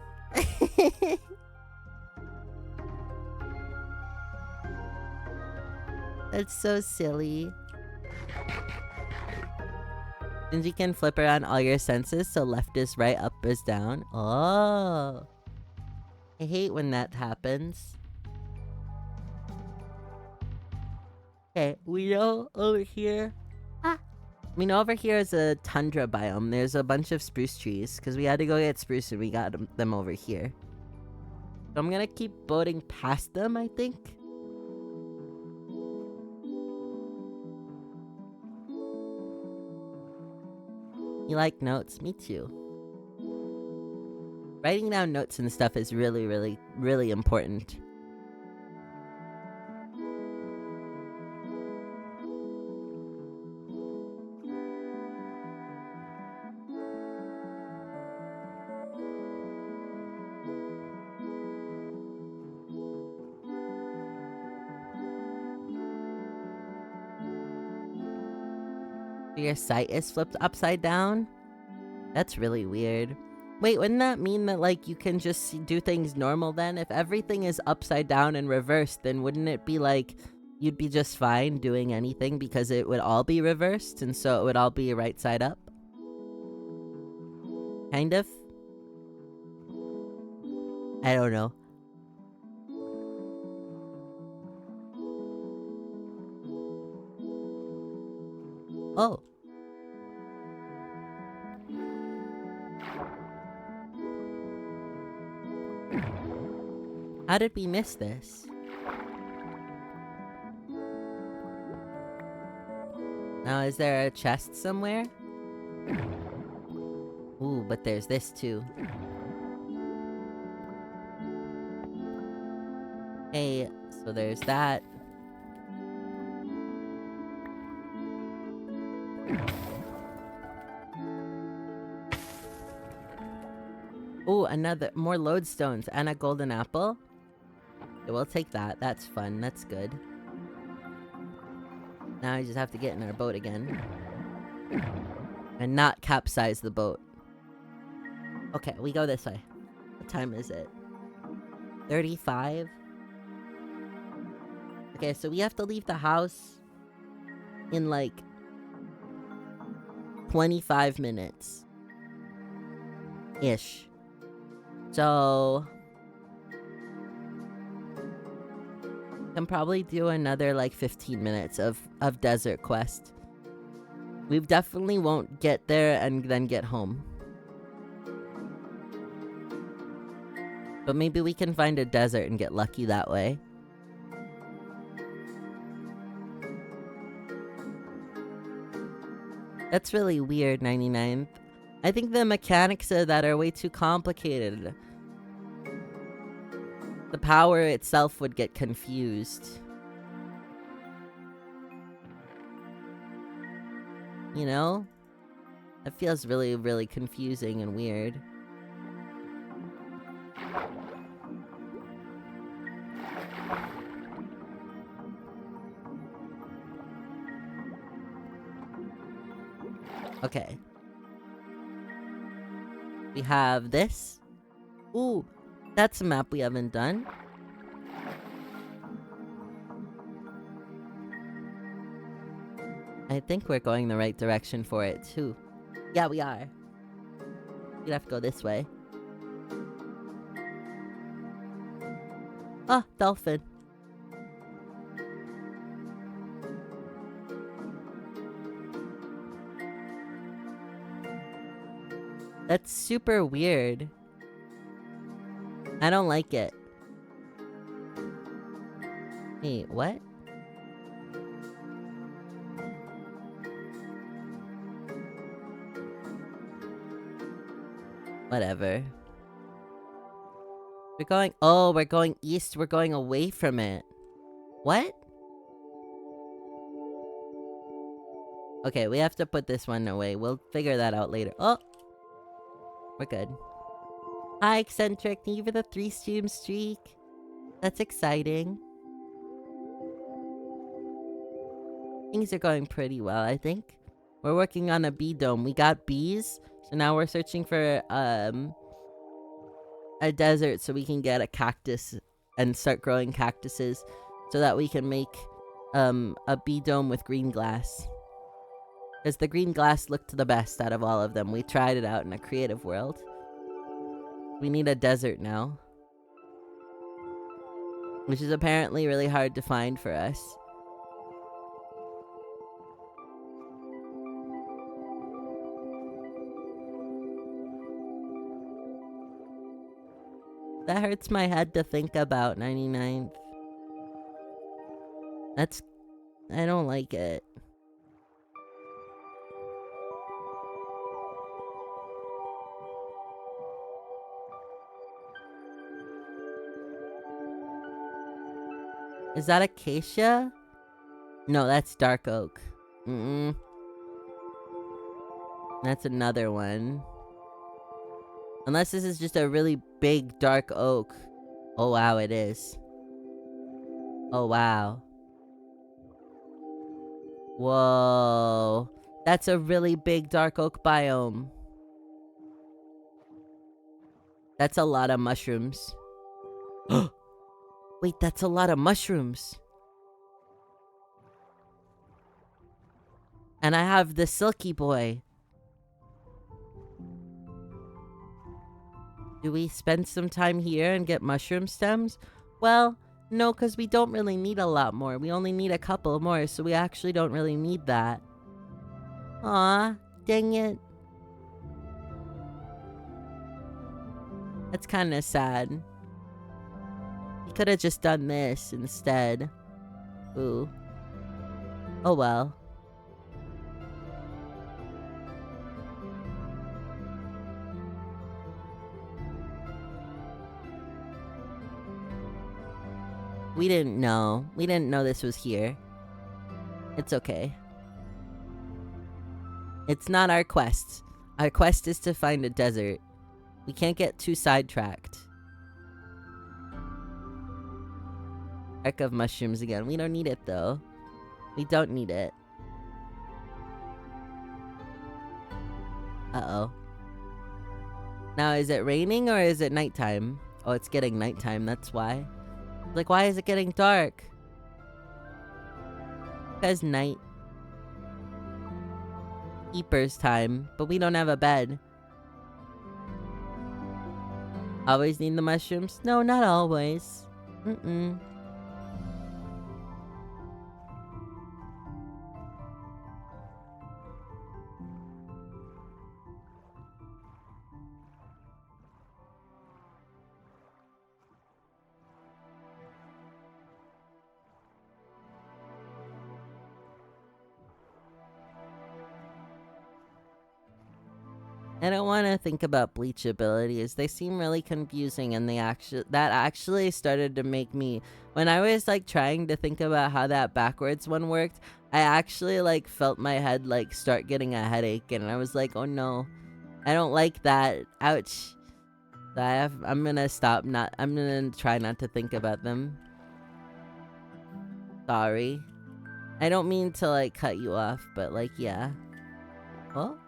That's so silly. Shinji can flip around all your senses, so left is right, up is down. Oh. I hate when that happens. Okay, we know over here... We know over here is a tundra biome. There's a bunch of spruce trees, because we had to go get spruce and we got them over here. So I'm gonna keep boating past them, I think. You like notes? Me too. Writing down notes and stuff is really, really, really important. Your sight is flipped upside down? That's really weird. Wait, wouldn't that mean that, like, you can just do things normal then? If everything is upside down and reversed, then wouldn't it be like you'd be just fine doing anything because it would all be reversed and so it would all be right side up? Kind of. I don't know. Oh. How did we miss this? Now, is there a chest somewhere? Ooh, but there's this too. Hey, so there's that. Ooh, more lodestones and a golden apple. Okay, we'll take that. That's fun. That's good. Now I just have to get in our boat again. And not capsize the boat. Okay, we go this way. What time is it? 35? Okay, so we have to leave the house in like 25 minutes. Ish. So can probably do another like 15 minutes of desert quest. We definitely won't get there and then get home. But maybe we can find a desert and get lucky that way. That's really weird, 99th. I think the mechanics of that are way too complicated. The power itself would get confused. You know? That feels really, really confusing and weird. Okay. We have this. Ooh, that's a map we haven't done. I think we're going the right direction for it, too. Yeah, we are. We'd have to go this way. Ah, dolphin. That's super weird. I don't like it. Wait, what? Whatever. We're going east. We're going away from it. What? Okay, we have to put this one away. We'll figure that out later. Oh! We're good. Hi, Eccentric. Thank you for the 3-stream streak. That's exciting. Things are going pretty well, I think. We're working on a bee dome. We got bees, so now we're searching for a desert so we can get a cactus and start growing cactuses so that we can make a bee dome with green glass. Because the green glass looked the best out of all of them. We tried it out in a creative world. We need a desert now. Which is apparently really hard to find for us. That hurts my head to think about, 99th. I don't like it. Is that acacia? No, that's dark oak. That's another one. Unless this is just a really big dark oak. Oh wow, it is. Oh wow. Whoa. That's a really big dark oak biome. That's a lot of mushrooms. Wait, that's a lot of mushrooms. And I have the silky boy. Do we spend some time here and get mushroom stems? Well, no, because we don't really need a lot more. We only need a couple more, so we actually don't really need that. Aw, dang it. That's kind of sad. We could have just done this instead. Ooh. Oh well. We didn't know. We didn't know this was here. It's okay. It's not our quest. Our quest is to find a desert. We can't get too sidetracked. Arc of mushrooms again. We don't need it though. We don't need it. Uh-oh. Now, is it raining or is it nighttime? Oh, it's getting nighttime, that's why. Like, why is it getting dark? Because night. Keeper's time, but we don't have a bed. Always need the mushrooms? No, not always. Mm-mm. I don't want to think about bleach abilities. They seem really confusing, and that actually started to make me, when I was like trying to think about how that backwards one worked, I actually like felt my head like start getting a headache, and I was like, oh no, I don't like that. Ouch. I'm gonna I'm gonna try not to think about them. Sorry. I don't mean to like cut you off, but like, yeah. Well,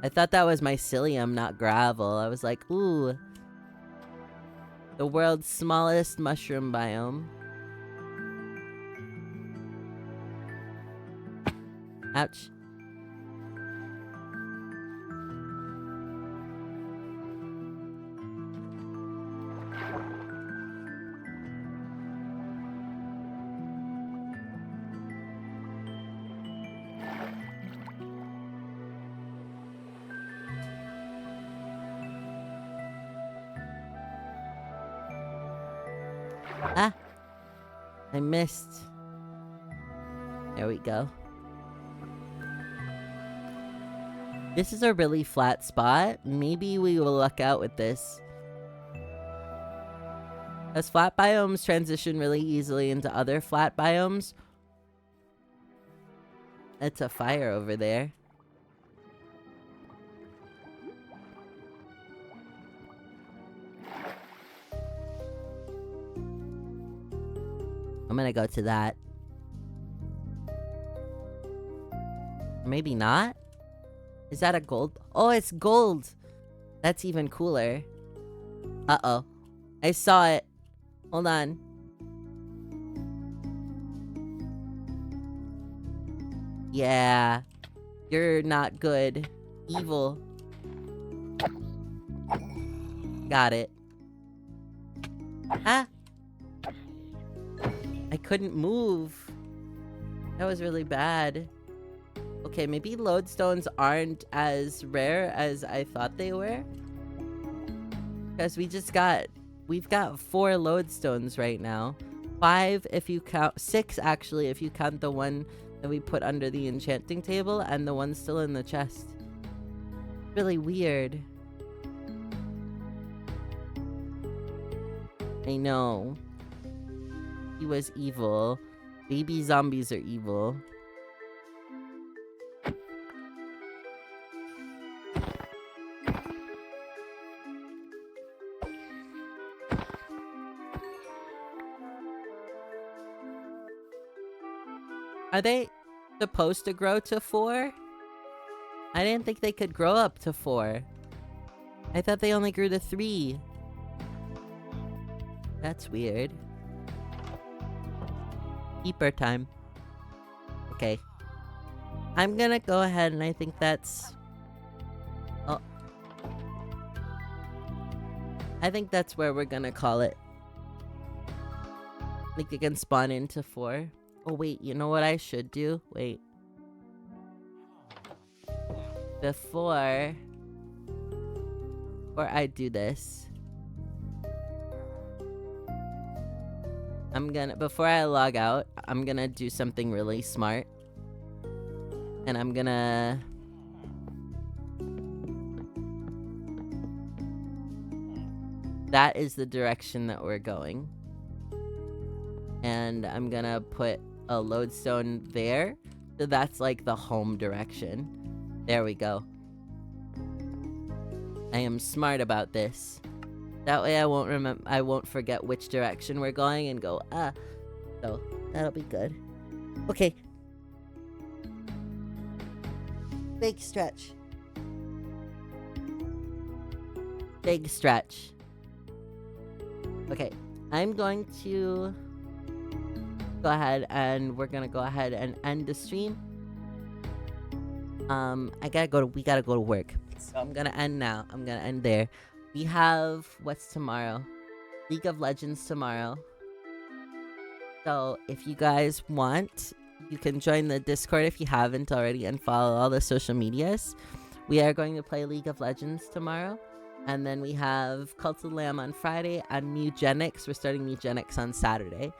I thought that was mycelium, not gravel. I was like, ooh. The world's smallest mushroom biome. Ouch. Ah! I missed. There we go. This is a really flat spot. Maybe we will luck out with this. As flat biomes transition really easily into other flat biomes. It's a fire over there. I'm gonna go to that. Maybe not? Is that a gold? Oh, it's gold! That's even cooler. Uh-oh. I saw it. Hold on. Yeah. You're not good. Evil. Got it. Ah! I couldn't move. That was really bad. Okay, maybe lodestones aren't as rare as I thought they were. Because we've got 4 lodestones right now. 5 if you count, 6 actually if you count the one that we put under the enchanting table and the one still in the chest. Really weird. I know. He was evil. Baby zombies are evil. Are they supposed to grow to 4? I didn't think they could grow up to 4. I thought they only grew to 3. That's weird. Keeper time. Okay. I'm gonna go ahead and I think that's... Oh. I think that's where we're gonna call it. Like it can spawn into 4. Oh wait, you know what I should do? Wait. Before I do this, before I log out, I'm gonna do something really smart. And I'm gonna... That is the direction that we're going. And I'm gonna put a lodestone there. So that's like the home direction. There we go. I am smart about this. That way I won't forget which direction we're going and go, so that'll be good. Okay. Big stretch. Big stretch. Okay, I'm going to go ahead and we're gonna go ahead and end the stream. we gotta go to work. So I'm gonna end now. I'm gonna end there. We have, what's tomorrow? League of Legends tomorrow. So if you guys want, you can join the Discord if you haven't already and follow all the social medias. We are going to play League of Legends tomorrow. And then we have Cult of the Lamb on Friday and Mugenics. We're starting Mugenics on Saturday.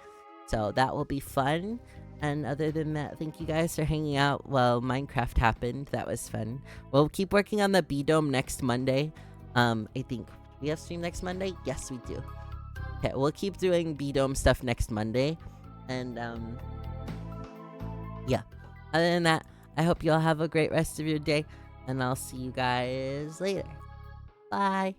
So that will be fun. And other than that, thank you guys for hanging out while Minecraft happened. That was fun. We'll keep working on the B-Dome next Monday. I think we have stream next Monday? Yes, we do. Okay, we'll keep doing B-Dome stuff next Monday. And, yeah. Other than that, I hope you all have a great rest of your day. And I'll see you guys later. Bye.